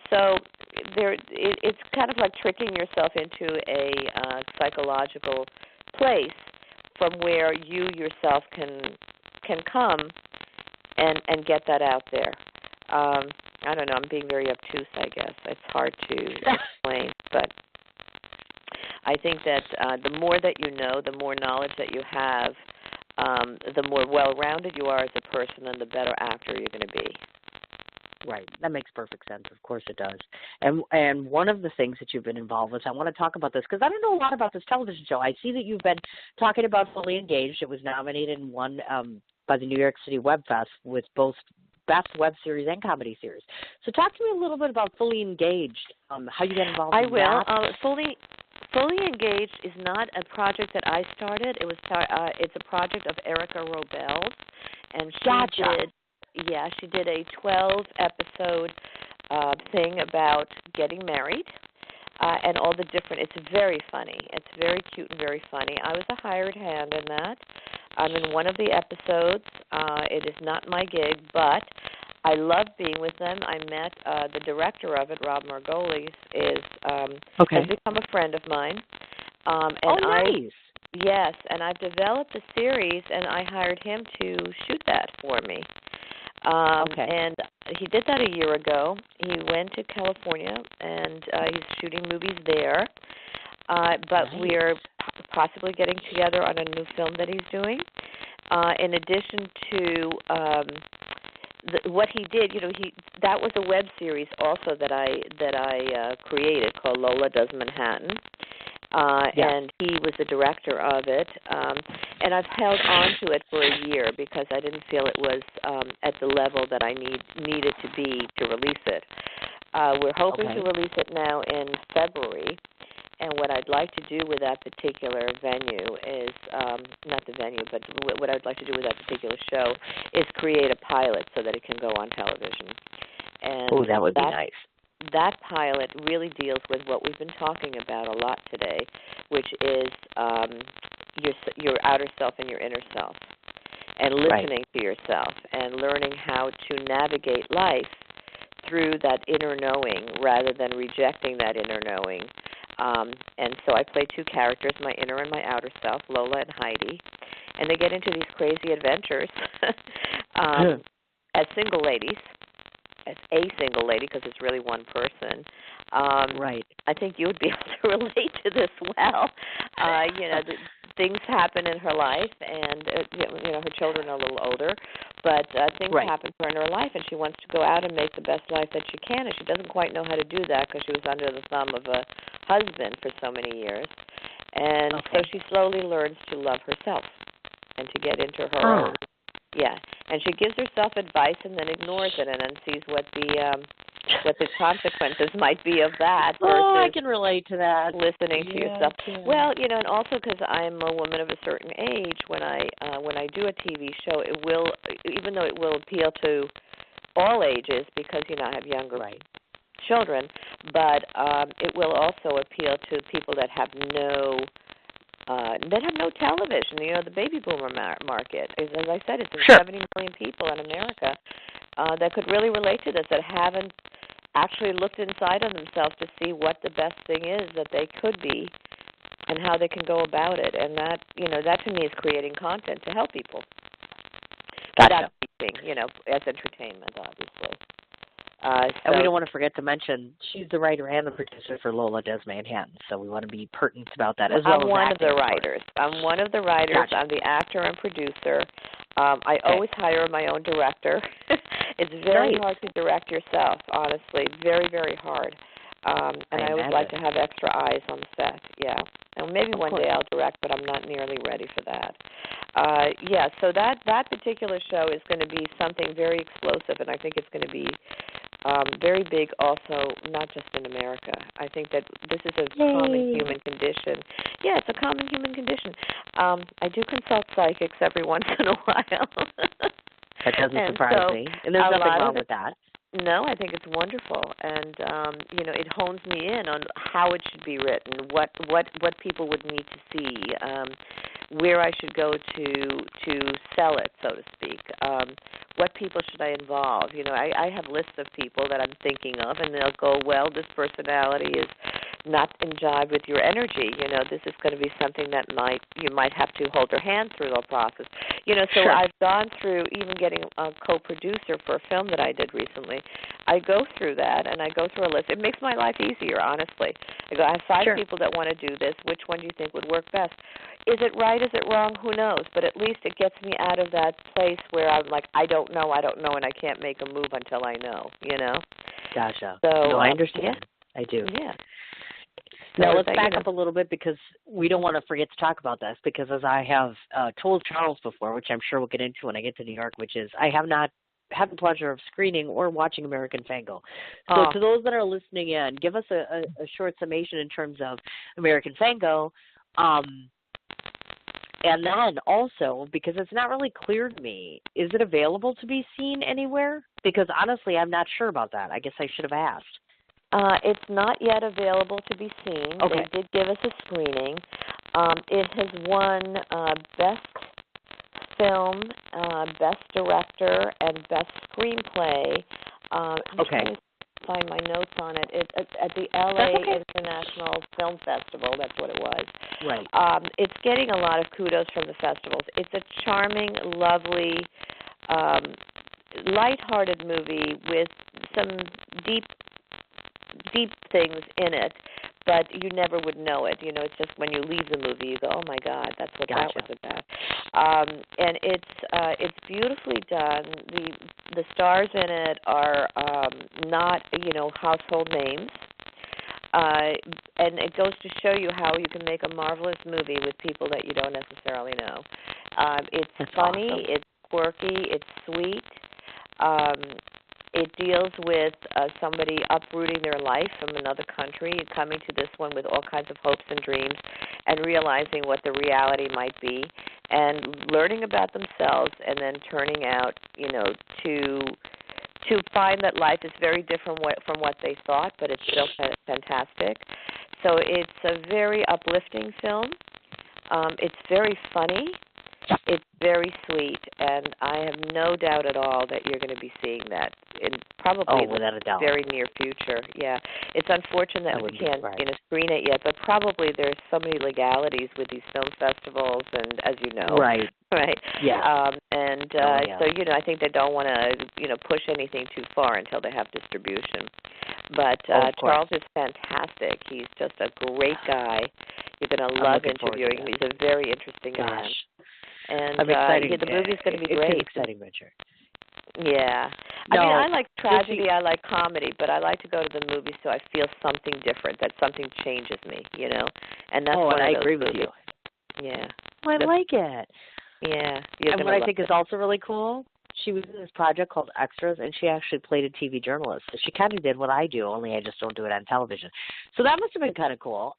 S7: So it's kind of like tricking yourself into a psychological place from where you yourself can come and get that out there. I don't know. I'm being very obtuse, I guess. It's hard to explain, but I think that the more that you know, the more knowledge that you have, the more well-rounded you are as a person, and the better actor you're going to be.
S6: Right. That makes perfect sense. Of course it does. And one of the things that you've been involved with, I want to talk about this because I don't know a lot about this television show. I see that you've been talking about Fully Engaged. It was nominated and won by the New York City Web Fest with both Best Web Series and Comedy Series. So talk to me a little bit about Fully Engaged, how you got involved in that.
S7: I will. Fully Engaged is not a project that I started. It's a project of Erica Robel's, and she did a 12-episode thing about getting married and all the different. It's very funny. It's very cute and very funny. I was a hired hand in that. I'm in one of the episodes. It is not my gig, but I love being with them. I met the director of it, Rob Margolis, has become a friend of mine.
S6: Nice.
S7: Yes, and I've developed a series, and I hired him to shoot that for me. And he did that a year ago. He went to California, and he's shooting movies there. But we're possibly getting together on a new film that he's doing. In addition to what he did, that was a web series also that I created called Lola Does Manhattan. And he was the director of it. And I've held on to it for a year because I didn't feel it was at the level that I needed to be to release it. We're hoping to release it now in February. And what I'd like to do with that particular venue is, not the venue, but what I'd like to do with that particular show is create a pilot so that it can go on television. And
S6: that would be nice.
S7: That pilot really deals with what we've been talking about a lot today, which is your outer self and your inner self, and listening to yourself and learning how to navigate life through that inner knowing rather than rejecting that inner knowing. And so I play two characters, my inner and my outer self, Lola and Heidi, and they get into these crazy adventures as single ladies, as a single lady, because it's really one person. I think you would be able to relate to this well. Things happen in her life, and her children are a little older, but things happen to her in her life, and she wants to go out and make the best life that she can, and she doesn't quite know how to do that because she was under the thumb of a husband for so many years. And so she slowly learns to love herself and to get into her own. Yeah, and she gives herself advice and then ignores it and then sees what the consequences might be of that.
S6: Oh, I can relate to that.
S7: Listening to yourself. Well, and also because I'm a woman of a certain age, when I do a TV show, it will, even though it will appeal to all ages because I have younger children, but it will also appeal to people that have no television. The baby boomer market. As I said, it's 70 million people in America that could really relate to this, that haven't actually looked inside of themselves to see what the best thing is that they could be and how they can go about it. And that, that to me is creating content to help people. Without teaching, as entertainment, obviously.
S6: And we don't want to forget to mention she's the writer and the producer for Lola Does Manhattan, so we want to be pertinent about that as well.
S7: I'm one of the writers. I'm one of the writers.
S6: Gotcha.
S7: I'm the actor and producer. I always hire my own director. It's very hard to direct yourself, honestly. Very, very hard. And I always like to have extra eyes on the set, And maybe one day I'll direct, but I'm not nearly ready for that. So that particular show is going to be something very explosive, and I think it's going to be very big also, not just in America. I think that this is a common human condition. Yeah, it's a common human condition. I do consult psychics every once in a while.
S6: That doesn't surprise me. And there's nothing wrong with that.
S7: No, I think it's wonderful, and it hones me in on how it should be written, what people would need to see, where I should go to sell it, so to speak. What people should I involve? I have lists of people that I'm thinking of, and they'll go, well, this personality is not in jive with your energy. This is going to be something that you might have to hold their hand through the process. So I've gone through even getting a co-producer for a film that I did recently. I go through that, and I go through a list. It makes my life easier, honestly. I have 5 people that want to do this. Which one do you think would work best? Is it right? Is it wrong? Who knows? But at least it gets me out of that place where I'm like, I don't know, and I can't make a move until I know,
S6: Gotcha.
S7: So,
S6: I understand. I do.
S7: Yeah.
S6: Now, let's back up a little bit because we don't want to forget to talk about this because as I have told Charles before, which I'm sure we'll get into when I get to New York, which is I have not had the pleasure of screening or watching American Fango. So to those that are listening in, give us a short summation in terms of American Fango. And then also, because it's not really clear to me, is it available to be seen anywhere? Because honestly, I'm not sure about that. I guess I should have asked.
S7: It's not yet available to be seen.
S6: Okay.
S7: They did give us a screening. It has won Best Film, Best Director, and Best Screenplay. I'm trying to find my notes on it. It's at the LA International Film Festival. That's what it was.
S6: Right.
S7: It's getting a lot of kudos from the festivals. It's a charming, lovely, lighthearted movie with some deep things in it, but you never would know it. It's just when you leave the movie, you go, oh my God, that's what that was about. And it's beautifully done. The stars in it are not household names. And it goes to show you how you can make a marvelous movie with people that you don't necessarily know. It's funny, awesome. It's quirky, it's sweet. It deals with somebody uprooting their life from another country and coming to this one with all kinds of hopes and dreams and realizing what the reality might be and learning about themselves and then turning out, to find that life is very different from what they thought, but it's still fantastic. So it's a very uplifting film. It's very funny. It's very sweet, and I have no doubt at all that you're going to be seeing that in probably
S6: without a doubt.
S7: very near future. Yeah, it's unfortunate that we can't screen it yet, but probably there's so many legalities with these film festivals, and as you know,
S6: right.
S7: Yeah. So I think they don't want to push anything too far until they have distribution. But Charles is fantastic. He's just a great guy. You're going to love interviewing him. He's a very interesting man. And
S6: I'm excited.
S7: The movie's going to be great.
S6: It's an exciting venture.
S7: Yeah. I mean, I like tragedy, I like comedy, but I like to go to the movies so I feel something different, that something changes me, And that's
S6: and I agree
S7: movies.
S6: with you.
S7: Yeah.
S6: Well, I like it.
S7: Yeah.
S6: And what I think is also really cool, she was in this project called Extras, and she actually played a TV journalist. So she kind of did what I do, only I just don't do it on television. So that must have been kind of cool.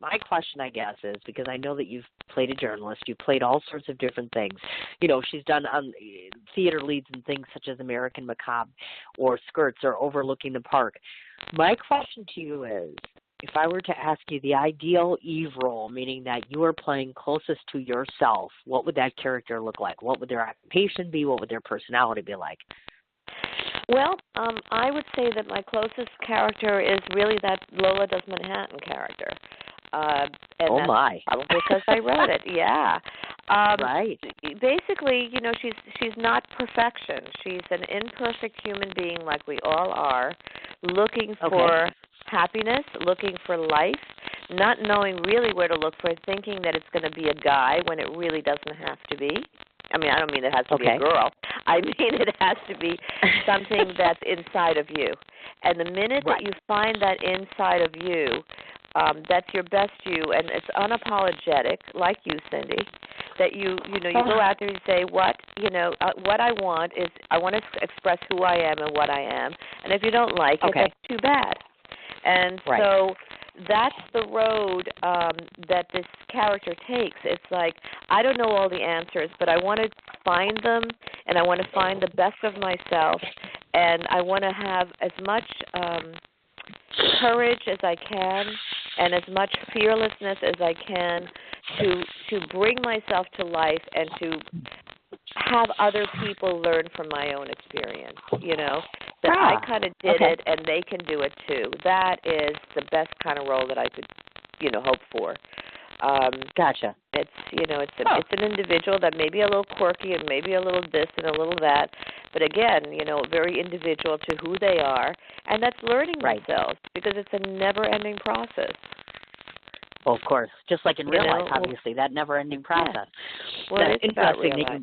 S6: My question, I guess, is because I know that you've played a journalist, you've played all sorts of different things. She's done theater leads in things such as American Macabre or Skirts or Overlooking the Park. My question to you is, if I were to ask you the ideal Eve role, meaning that you are playing closest to yourself, what would that character look like? What would their occupation be? What would their personality be like?
S7: Well, I would say that my closest character is really that Lola Does Manhattan character. And
S6: that's
S7: probably because I wrote it. Yeah.
S6: Right.
S7: Basically, she's not perfection. She's an imperfect human being like we all are, looking for happiness, looking for life, not knowing really where to look for, thinking that it's going to be a guy when it really doesn't have to be. I mean, I don't mean it has to be a girl. I mean it has to be something that's inside of you. And the minute that you find that inside of you, that's your best you, and it's unapologetic, like you, Cindy, that you go out there and say, what I want is, I want to express who I am and what I am, and if you don't like it, that's too bad. And so that's the road that this character takes. It's like, I don't know all the answers, but I want to find them, and I want to find the best of myself, and I want to have as much courage as I can and as much fearlessness as I can to bring myself to life and to have other people learn from my own experience, that I kind of did it and they can do it too. That is the best kind of role that I could, hope for.
S6: Gotcha.
S7: It's it's an individual that may be a little quirky and maybe a little this and a little that, but again, very individual to who they are, and that's learning themselves, because it's a never-ending process.
S6: Well, of course, just like in real life, obviously, that never-ending process.
S7: Yeah. Well, it's
S6: interesting
S7: about real life.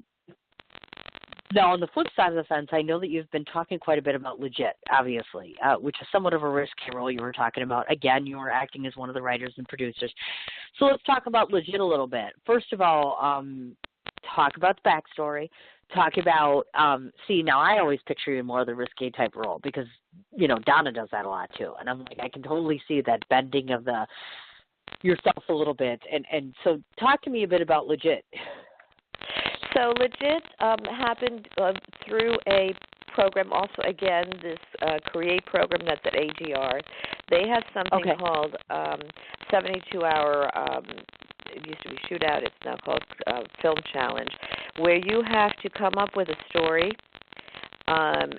S6: Now, on the flip side of the fence, I know that you've been talking quite a bit about Legit, obviously, which is somewhat of a risky role you were talking about. Again, you were acting as one of the writers and producers. So let's talk about Legit a little bit. First of all, talk about the backstory. Talk about, now I always picture you in more of the risque type role because, Donna does that a lot too. And I'm like, I can totally see that bending of yourself a little bit. And so talk to me a bit about Legit.
S7: So Legit happened through a program, also, again, this Create program that's at AGR. They have something called 72-hour, it used to be Shootout, it's now called Film Challenge, where you have to come up with a story and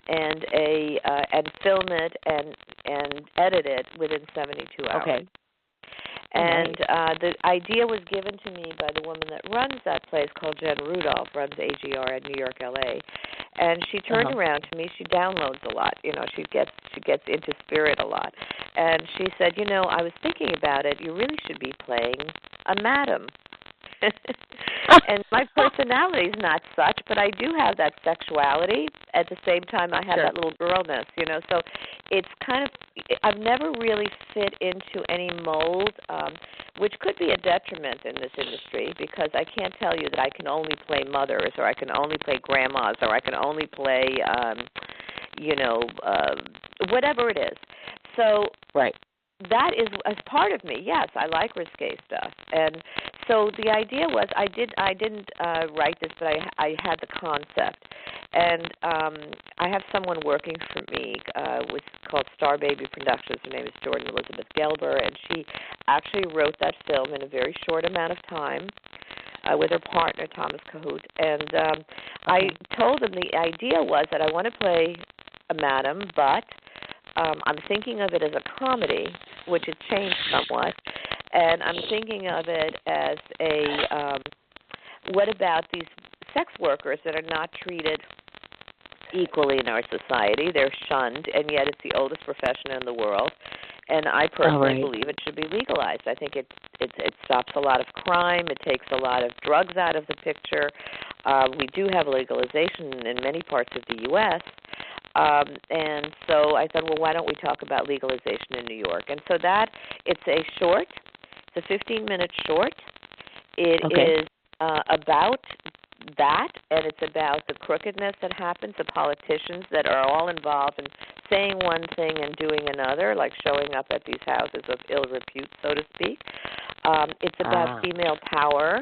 S7: film it and edit it within 72 hours.
S6: Okay.
S7: And the idea was given to me by the woman that runs that place, called Jen Rudolph, runs AGR in New York, LA. And she turned around to me. She downloads a lot. She gets into spirit a lot. And she said, I was thinking about it. You really should be playing a madam. And my personality is not such, but I do have that sexuality. At the same time, I have that little girlness, So it's kind of, I've never really fit into any mold, which could be a detriment in this industry, because I can't tell you that I can only play mothers, or I can only play grandmas, or I can only play, whatever it is. So that is as part of me. Yes, I like risque stuff, and so the idea was I didn't write this, but I had the concept, And I have someone working for me called Star Baby Productions. Her name is Jordan Elizabeth Gelber, and she actually wrote that film in a very short amount of time with her partner, Thomas Cahoot. And I told them the idea was that I want to play a madam, but I'm thinking of it as a comedy, which has changed somewhat. And I'm thinking of it as what about these sex workers that are not treated equally in our society? They're shunned, and yet it's the oldest profession in the world. And I personally believe it should be legalized. I think it stops a lot of crime. It takes a lot of drugs out of the picture. We do have legalization in many parts of the U.S., and so I thought, well, why don't we talk about legalization in New York? And so it's a short. It's a 15-minute short. It is about that, and it's about the crookedness that happens, the politicians that are all involved in saying one thing and doing another, like showing up at these houses of ill repute, so to speak. It's about female power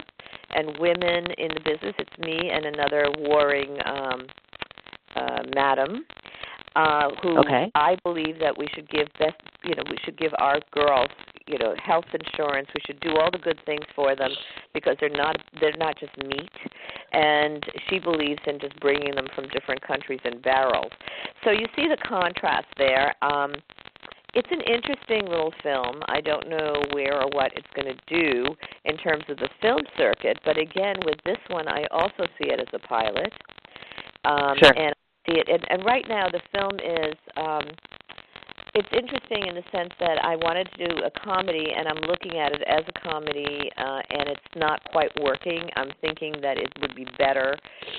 S7: and women in the business. It's me and another warring madam who I believe that we should give we should give our girls, health insurance. We should do all the good things for them because they're not just meat. And she believes in just bringing them from different countries in barrels. So you see the contrast there. It's an interesting little film. I don't know where or what it's going to do in terms of the film circuit, but again, with this one, I also see it as a pilot.
S6: Sure.
S7: And I see it, and right now the film is. It's interesting in the sense that I wanted to do a comedy, and I'm looking at it as a comedy, and it's not quite working. I'm thinking that it would be better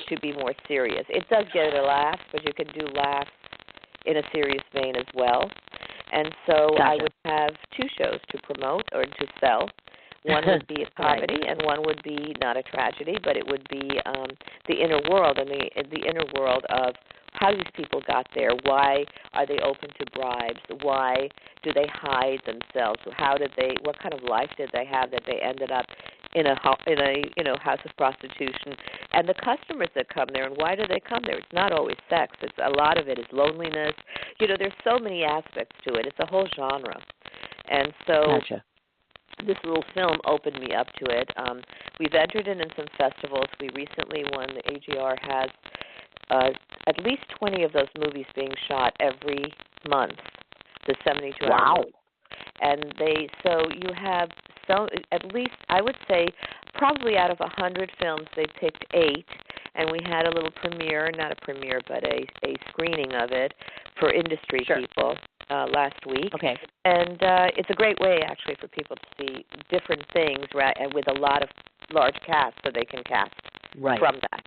S7: to be more serious. It does get a laugh, but you can do laughs in a serious vein as well. And so I would have two shows to promote or to sell. One would be a comedy, and one would be not a tragedy, but it would be the inner world, and the inner world of how these people got there. Why are they open to bribes? Why do they hide themselves? What kind of life did they have that they ended up in a house of prostitution? And the customers that come there, and why do they come there? It's not always sex. A lot of it is loneliness. There's so many aspects to it. It's a whole genre. And so this little film opened me up to it. We've entered in some festivals. We recently won. The AGR has at least 20 of those movies being shot every month, the 72-hour movie. And so you have at least, I would say, probably out of 100 films, they picked 8, and we had a little premiere, not a premiere, but a screening of it for industry people last week. Okay. And it's a great way, actually, for people to see different things, right, and with a lot of large cast, so they can cast from that,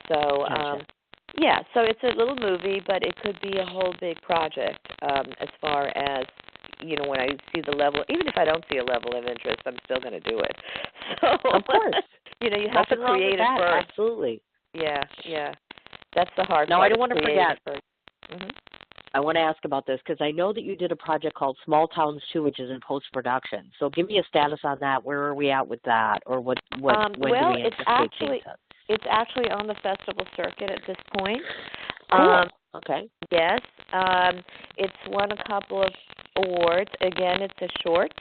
S7: So, so it's a little movie, but it could be a whole big project as far as, when I see the level, even if I don't see a level of interest, I'm still going to do it. So,
S6: of course.
S7: You have to create it first.
S6: Absolutely.
S7: Yeah. That's the hard part.
S6: No, I don't want to forget.
S7: Mm-hmm.
S6: I want to ask about this because I know that you did a project called Small Towns 2, which is in post-production. So give me a status on that. Where are we at with that? Or when do we anticipate
S7: It's actually on the festival circuit at this point.
S6: Cool. Okay.
S7: Yes. It's won a couple of awards. Again, it's a short.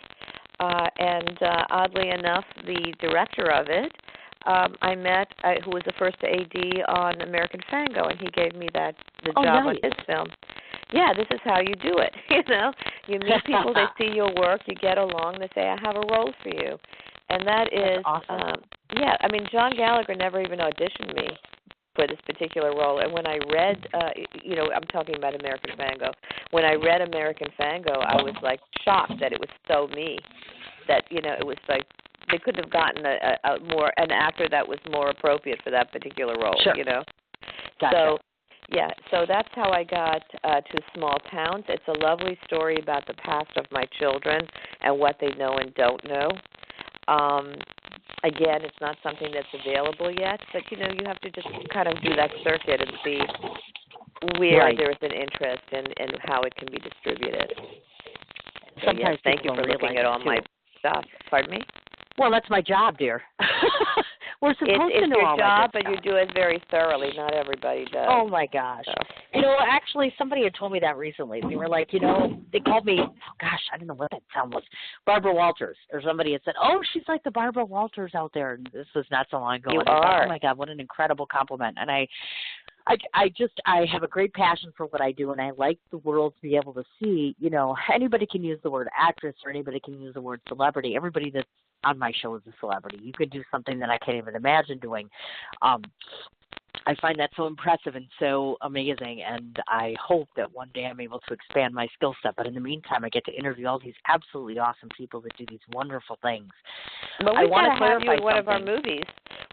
S7: And oddly enough, the director of it, I met, who was the first AD on American Fango, and he gave me the job on his film. Yeah, this is how you do it. You meet people, they see your work, you get along, they say, I have a role for you. And that is,
S6: awesome.
S7: John Gallagher never even auditioned me for this particular role. And when I read, I'm talking about American Fango. When I read American Fango, I was like shocked that it was so me. That it was like they couldn't have gotten an actor that was more appropriate for that particular role.
S6: Sure. Gotcha.
S7: So that's how I got to Small Towns. It's a lovely story about the past of my children and what they know and don't know. Again, it's not something that's available yet, but you have to just kind of do that circuit and see where there's an interest and how it can be distributed. So,
S6: sometimes
S7: thank you for looking at all my stuff. Pardon me?
S6: Well, that's my job, dear. We're supposed to know all
S7: your job,
S6: that
S7: but you do it very thoroughly. Not everybody does.
S6: Oh, my gosh.
S7: So.
S6: Actually, somebody had told me that recently. They were like, they called me, I don't know what that sound was, Barbara Walters. Or somebody had said, oh, she's like the Barbara Walters out there. And this was not so long ago.
S7: You
S6: and I
S7: are.
S6: thought, oh, my God, what an incredible compliment. And I have a great passion for what I do, and I like the world to be able to see, anybody can use the word actress or anybody can use the word celebrity. Everybody that's on my show is a celebrity. You could do something that I can't even imagine doing. I find that so impressive and so amazing, and I hope that one day I'm able to expand my skill set. But in the meantime, I get to interview all these absolutely awesome people that do these wonderful things.
S7: Well, we've got to have you in one of our movies.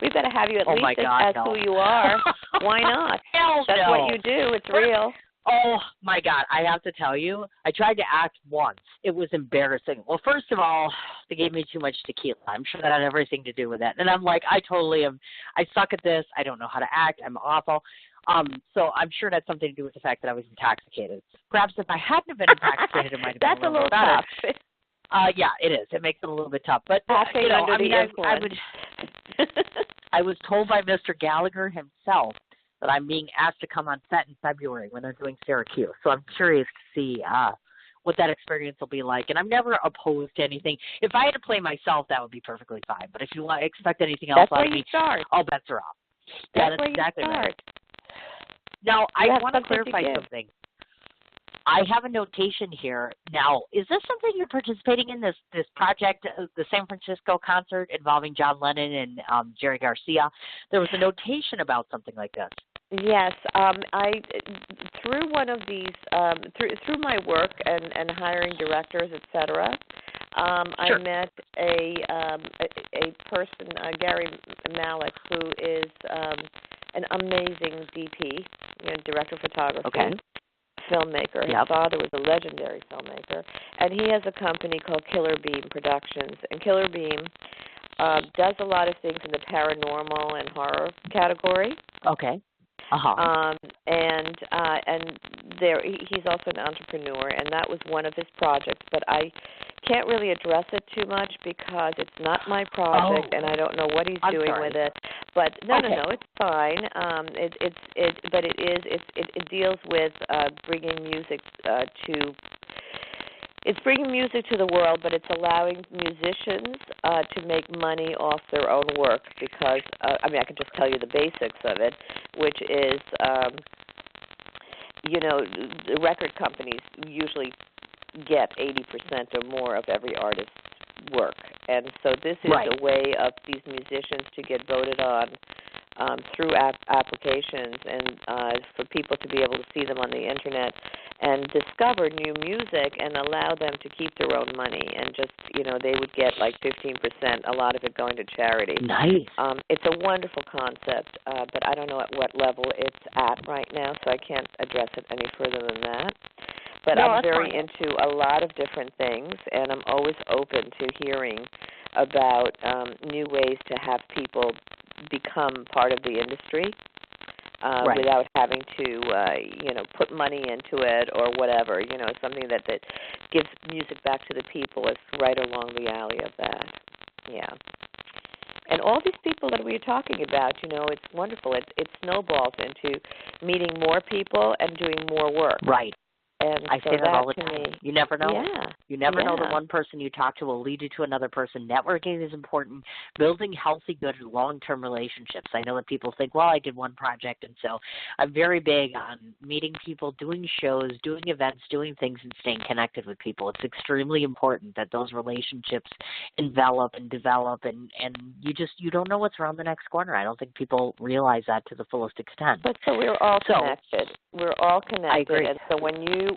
S7: We've got to have you at least as who you are. Why not? That's what you do. It's real.
S6: Oh, my God. I have to tell you, I tried to act once. It was embarrassing. Well, first of all, they gave me too much tequila. I'm sure that had everything to do with it. And I'm like, I suck at this. I don't know how to act. I'm awful. So I'm sure that's something to do with the fact that I was intoxicated. Perhaps if I hadn't been intoxicated, it might have been
S7: that's a little tough.
S6: Yeah, it is. It makes it a little bit tough. But,
S7: I
S6: was told by Mr. Gallagher himself that I'm being asked to come on set in February when they're doing Syracuse. So I'm curious to see what that experience will be like. And I'm never opposed to anything. If I had to play myself, that would be perfectly fine. But if you expect anything else out of me, all bets are off. That's exactly right. Now, I want to clarify something. I have a notation here. Now, is this something you're participating in, this project, the San Francisco concert involving John Lennon and Jerry Garcia? There was a notation about something like this.
S7: Yes, I through one of these through my work and hiring directors, etc. I met a person, Gary Malik, who is an amazing DP, director of photography, filmmaker. His father was a legendary filmmaker, and he has a company called Killer Beam Productions. And Killer Beam does a lot of things in the paranormal and horror category.
S6: Okay.
S7: And he's also an entrepreneur, and that was one of his projects. But I can't really address it too much because it's not my project, and I don't know what he's doing with it. But no, it's fine. It deals with bringing music to. It's bringing music to the world, but it's allowing musicians to make money off their own work because, I can just tell you the basics of it, which is, the record companies usually get 80% or more of every artist's work. And so this is a way of these musicians to get voted on through applications and for people to be able to see them on the Internet and discover new music and allow them to keep their own money and just, they would get like 15%, a lot of it going to charity.
S6: Nice.
S7: It's a wonderful concept, but I don't know at what level it's at right now, so I can't address it any further than that. But I'm very into a lot of different things, and I'm always open to hearing about new ways to have people become part of the industry without having to, put money into it or whatever. Something that gives music back to the people is right along the alley of that. Yeah. And all these people that we were talking about, it's wonderful. It snowballs into meeting more people and doing more work.
S6: Right.
S7: And
S6: I say that all the time. You never know.
S7: Yeah.
S6: You never know that one person you talk to will lead you to another person. Networking is important. Building healthy, good, long-term relationships. I know that people think, well, I did one project, and so I'm very big on meeting people, doing shows, doing events, doing things, and staying connected with people. It's extremely important that those relationships envelop and develop, and you don't know what's around the next corner. I don't think people realize that to the fullest extent.
S7: But so we're all connected. We're all connected.
S6: I agree.
S7: And so when you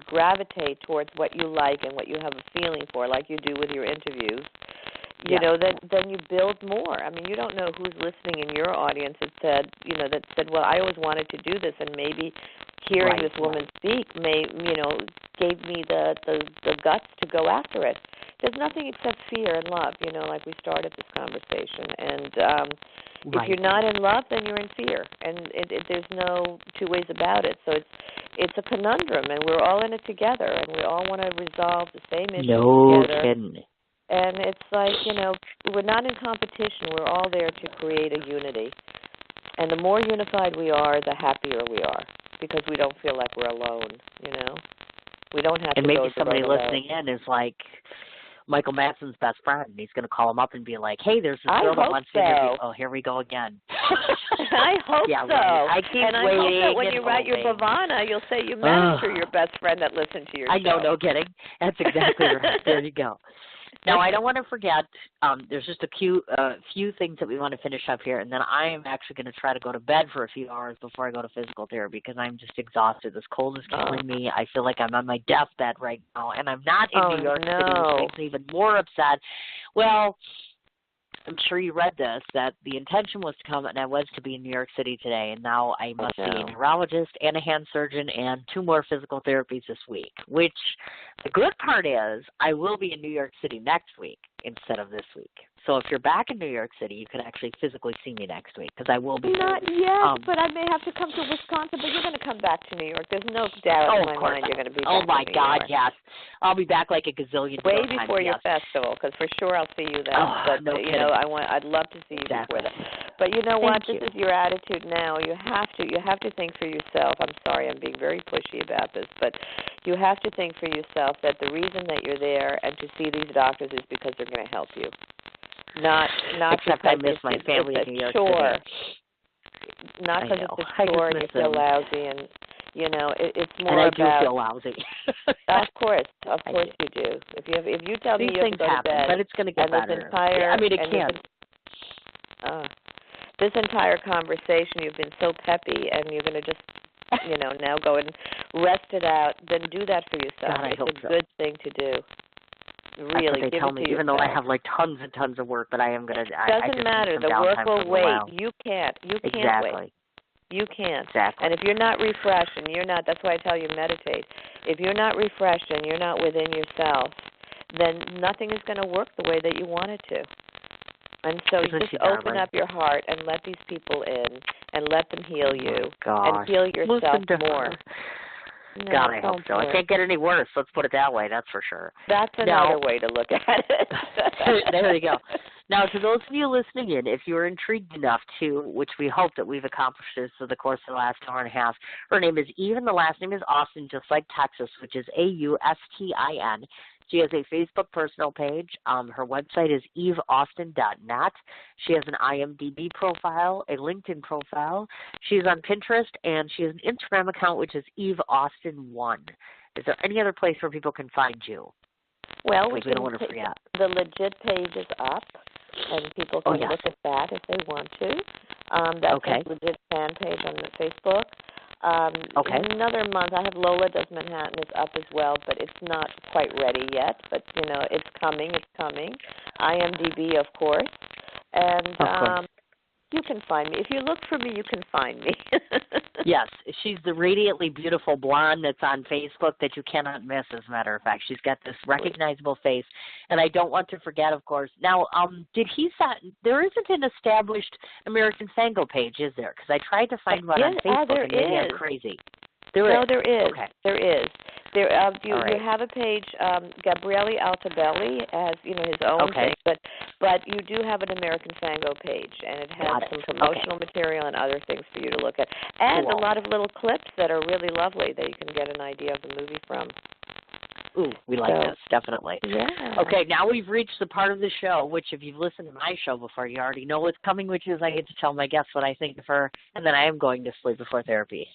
S7: gravitate towards what you like and what you have a feeling for, like you do with your interviews, then you build more. You don't know who's listening in your audience that said, well, I always wanted to do this, and maybe hearing this woman speak gave me the guts to go after it. There's nothing except fear and love, like we started this conversation. And if you're not in love, then you're in fear, and there's no two ways about it. So it's a conundrum, and we're all in it together, and we all want to resolve the same issue together.
S6: Kidding.
S7: And it's like, we're not in competition. We're all there to create a unity. And the more unified we are, the happier we are, because we don't feel like we're alone, We don't have
S6: and
S7: to
S6: maybe
S7: go the
S6: somebody
S7: road
S6: listening in is like Michael Madsen's best friend, and he's going to call him up and be like, hey, there's this girl that wants to interview. Oh, here we go again.
S7: I hope
S6: yeah,
S7: so.
S6: Right. I keep
S7: and I hope that when you write your Bhavana, you'll say you met through your best friend that listened to your show.
S6: I know, no kidding. That's exactly right. There you go. Now, I don't want to forget, there's just a few things that we want to finish up here, and then I am actually going to try to go to bed for a few hours before I go to physical therapy because I'm just exhausted. This cold is killing me. I feel like I'm on my deathbed right now, and I'm not in New York City, which makes me even more upset. Well, I'm sure you read this, that the intention was to come, and I was to be in New York City today, and now I must see a neurologist and a hand surgeon and 2 more physical therapies this week, which the good part is I will be in New York City next week instead of this week. So if you're back in New York City, you can actually physically see me next week because I will be.
S7: Not yet, but I may have to come to Wisconsin, but you're going to come back to New York. There's no doubt in my mind you're going to be back
S6: Oh, my
S7: in New
S6: God,
S7: York.
S6: yes. I'll be back like a gazillion
S7: Way
S6: times,
S7: before your festival, because for sure I'll see you then. But,
S6: no kidding.
S7: I'd love to see you before that. But you know what? This is your attitude now. You have to think for yourself. I'm sorry, I'm being very pushy about this, but you have to think for yourself that the reason that you're there and to see these doctors is because they're going to help you. Not
S6: except I miss my family in New York City.
S7: Not because it's a chore and you feel lousy, and it's more
S6: and I
S7: about.
S6: do feel lousy.
S7: Of course you do. If you tell me you have to go to bed,
S6: but it's going to get better. It can.
S7: This entire conversation, you've been so peppy, and you're going to just, now go and rest it out. Then do that for yourself.
S6: God,
S7: it's a good thing to do. Really,
S6: that's what they tell me, even though I have like tons and tons of work, but I am going to.
S7: Doesn't matter. The work will wait. You can't wait. You can't.
S6: Exactly.
S7: And if you're not refreshed and you're not, that's why I tell you meditate. If you're not refreshed and you're not within yourself, then nothing is going to work the way that you want it to. And so just open up your heart and let these people in and let them heal you and heal yourself more. No,
S6: God, I hope so. It can't get any worse. Let's put it that way. That's for sure.
S7: That's another way to look at it.
S6: There you go. Now, to those of you listening in, if you are intrigued enough to, which we hope that we've accomplished this through the course of the last hour and a half, her name is Eve, and the last name is Austin, just like Texas, which is AUSTIN. She has a Facebook personal page. Her website is eveaustin.net. She has an IMDb profile, a LinkedIn profile. She's on Pinterest, and she has an Instagram account, which is EveAustin1. Is there any other place where people can find you?
S7: Well,
S6: we don't want to forget.
S7: The legit page is up, and people can look at that if they want to. That's a legit fan page on Facebook. In another month, I have Lola Does Manhattan is up as well, but it's not quite ready yet. But, it's coming. IMDb, of course. And you can find me. If you look for me, you can find me.
S6: Yes, she's the radiantly beautiful blonde that's on Facebook that you cannot miss, as a matter of fact. She's got this recognizable face. And I don't want to forget, of course. Now, there isn't an established American Fango page, is there? Because I tried to find one on Facebook, and maybe I'm crazy.
S7: There is.
S6: Okay.
S7: There is. You have a page. Gabriele Altabelli has his own thing, but you do have an American Fango page, and it has some promotional material and other things for you to look at, and a lot of little clips that are really lovely that you can get an idea of the movie from.
S6: Ooh, we like this, definitely.
S7: Yeah.
S6: Okay, now we've reached the part of the show, which if you've listened to my show before, you already know what's coming, which is I get to tell my guests what I think of her, and then I am going to sleep before therapy.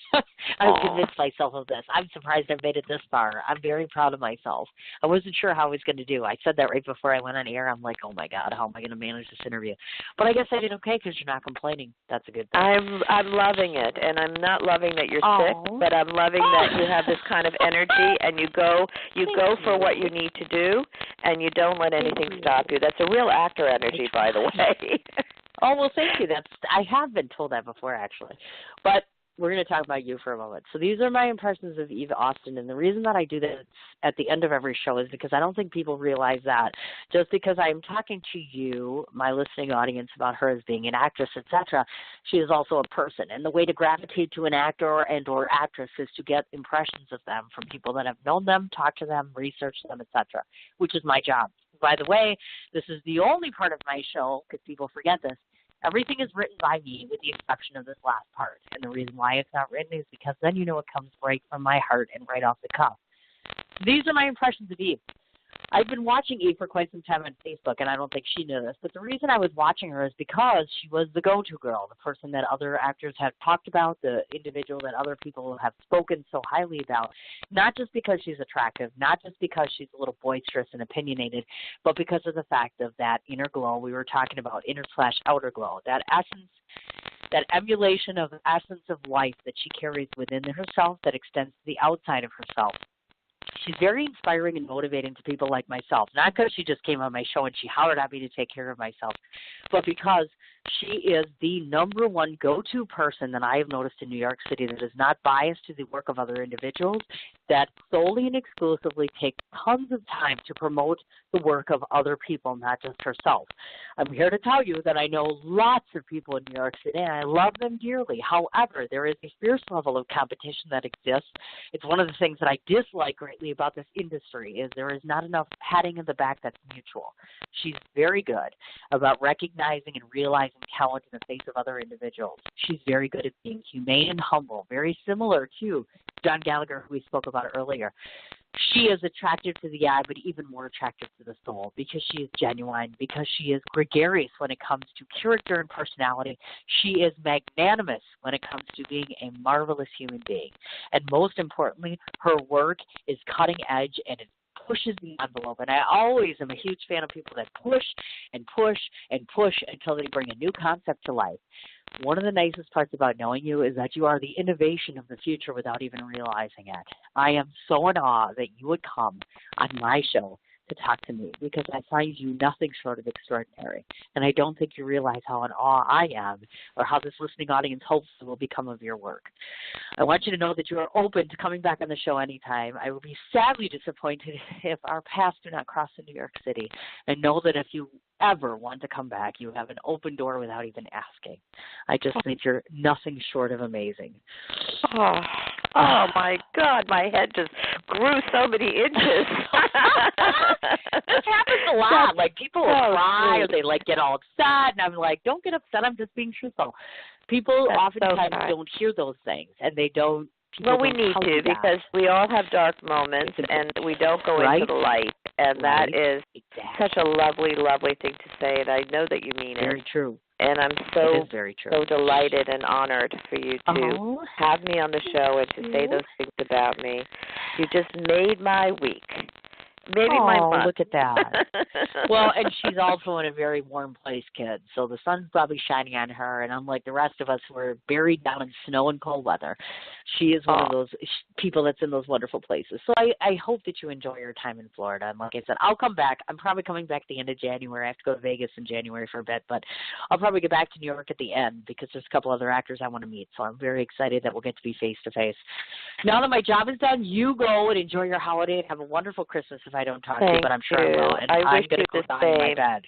S6: I've convinced myself of this. I'm surprised I've made it this far. I'm very proud of myself. I wasn't sure how I was going to do. I said that right before I went on air. I'm like, oh, my God, how am I going to manage this interview? But I guess I did okay because you're not complaining. That's a good thing.
S7: I'm loving it, and I'm not loving that you're sick, but I'm loving that you have this kind of energy, and you go for what you need to do, and you don't let anything stop you. That's a real actor energy, by the way.
S6: Oh, well, thank you. I have been told that before, actually. But we're going to talk about you for a moment. So these are my impressions of Eve Austin, and the reason that I do that at the end of every show is because I don't think people realize that just because I'm talking to you, my listening audience, about her as being an actress, etc., she is also a person. And the way to gravitate to an actor and or actress is to get impressions of them from people that have known them, talked to them, researched them, etc., which is my job. By the way, this is the only part of my show, because people forget this. Everything is written by me with the exception of this last part. And the reason why it's not written is because then you know it comes right from my heart and right off the cuff. These are my impressions of Eve. I've been watching Eve for quite some time on Facebook, and I don't think she knew this, but the reason I was watching her is because she was the go-to girl, the person that other actors have talked about, the individual that other people have spoken so highly about, not just because she's attractive, not just because she's a little boisterous and opinionated, but because of the fact of that inner glow we were talking about, inner/outer glow, that essence, that emulation of the essence of life that she carries within herself that extends to the outside of herself. She's very inspiring and motivating to people like myself, not because she just came on my show and she hollered at me to take care of myself, but because she is the number one go-to person that I have noticed in New York City that is not biased to the work of other individuals, that solely and exclusively take tons of time to promote the work of other people, not just herself. I'm here to tell you that I know lots of people in New York City, and I love them dearly. However, there is a fierce level of competition that exists. It's one of the things that I dislike greatly about this industry is there is not enough patting in the back that's mutual. She's very good about recognizing and realizing talent in the face of other individuals. She's very good at being humane and humble, very similar to John Gallagher, who we spoke about earlier. She is attractive to the eye, but even more attractive to the soul because she is genuine, because she is gregarious when it comes to character and personality. She is magnanimous when it comes to being a marvelous human being. And most importantly, her work is cutting edge and it pushes the envelope. And I always am a huge fan of people that push and push and push until they bring a new concept to life. One of the nicest parts about knowing you is that you are the innovation of the future without even realizing it. I am so in awe that you would come on my show to talk to me because I find you nothing short of extraordinary. And I don't think you realize how in awe I am or how this listening audience hopes will become of your work. I want you to know that you are open to coming back on the show anytime. I will be sadly disappointed if our paths do not cross in New York City. And know that if you ever want to come back, you have an open door without even asking. I just think you're nothing short of amazing.
S7: Oh my God, my head just grew so many inches.
S6: This happens a lot. Like people will cry or they like get all upset, and I'm like, don't get upset. I'm just being truthful. People oftentimes don't hear those things, and they don't.
S7: Well, we need to because we all have dark moments, and we don't go into the light, and that is such a lovely, lovely thing to say, and I know that you mean it.
S6: Very true.
S7: And I'm so delighted and honored for you to have me on the show and to say those things about me. You just made my week. Maybe my month.
S6: Look at that. Well, and she's also in a very warm place, kid. So the sun's probably shining on her, and unlike the rest of us, we're buried down in snow and cold weather. She is one of those people that's in those wonderful places. So I hope that you enjoy your time in Florida. And like I said, I'll come back. I'm probably coming back at the end of January. I have to go to Vegas in January for a bit, but I'll probably get back to New York at the end because there's a couple other actors I want to meet. So I'm very excited that we'll get to be face-to-face. Now that my job is done, you go and enjoy your holiday and have a wonderful Christmas if I don't talk to you, but I'm sure I will. And I'm going to go die in my bed.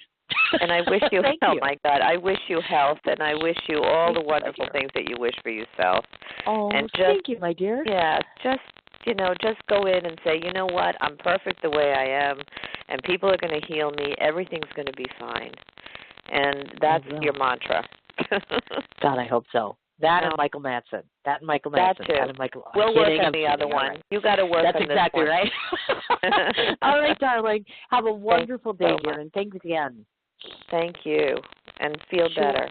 S7: And I wish you health, my God. I wish you health, and I wish you all the wonderful things that you wish for yourself.
S6: Oh, and thank you, my dear.
S7: Yeah, just go in and say, you know what, I'm perfect the way I am, and people are going to heal me. Everything's going to be fine. And that's your mantra.
S6: God, I hope so. That and Michael Madsen. That and Michael Madsen.
S7: That too.
S6: That and Michael.
S7: We'll work on the other one.
S6: Right.
S7: You got to work on this one.
S6: That's exactly right. All right, darling. Have a wonderful day, dear, and thanks again.
S7: Thank you, and feel better.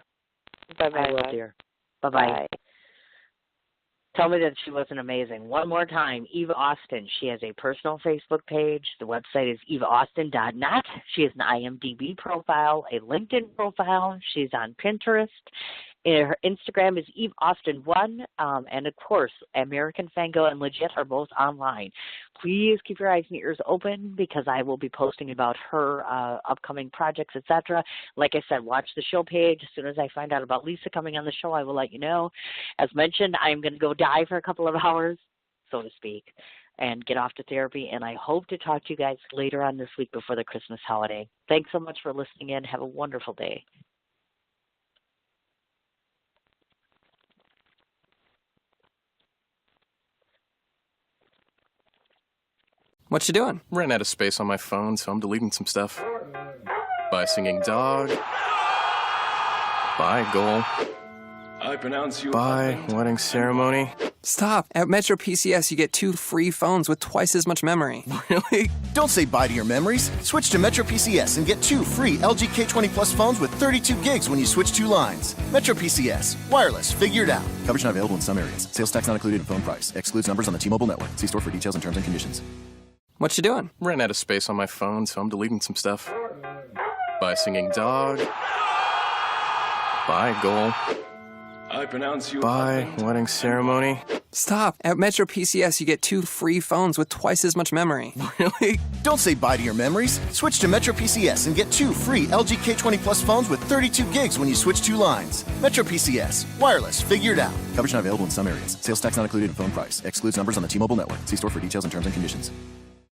S7: Bye-bye.
S6: I will, dear. Bye-bye. Tell me that she wasn't amazing. One more time, Eva Austin. She has a personal Facebook page. The website is evaaustin.net. She has an IMDb profile, a LinkedIn profile. She's on Pinterest. Her Instagram is EveAustin1, and of course, American Fango and Legit are both online. Please keep your eyes and ears open because I will be posting about her upcoming projects, etc. Like I said, watch the show page. As soon as I find out about Lisa coming on the show, I will let you know. As mentioned, I'm going to go die for a couple of hours, so to speak, and get off to therapy, and I hope to talk to you guys later on this week before the Christmas holiday. Thanks so much for listening in. Have a wonderful day.
S1: What you doing?
S2: Ran out of space on my phone, so I'm deleting some stuff. Bye, singing dog. Bye, goal.
S3: I pronounce you.
S2: Bye, wedding ceremony.
S1: Stop. At Metro PCS, you get 2 free phones with twice as much memory.
S2: Really?
S4: Don't say bye to your memories. Switch to Metro PCS and get 2 free LG K20 Plus phones with 32 gigs when you switch 2 lines. Metro PCS. Wireless. Figured out. Coverage not available in some areas. Sales tax not included in phone price. Excludes numbers on the T-Mobile network. See store for details and terms and conditions.
S1: What you doing?
S2: Ran out of space on my phone, so I'm deleting some stuff. Bye, singing dog. Bye, goal.
S3: I pronounce you.
S2: Bye, wedding ceremony.
S1: Stop. At Metro PCS, you get 2 free phones with twice as much memory.
S2: Really?
S4: Don't say bye to your memories. Switch to Metro PCS and get 2 free LG K20 Plus phones with 32 gigs when you switch 2 lines. Metro PCS. Wireless. Figured out. Coverage not available in some areas. Sales tax not included in phone price. Excludes numbers on the T-Mobile network. See store for details and terms and conditions.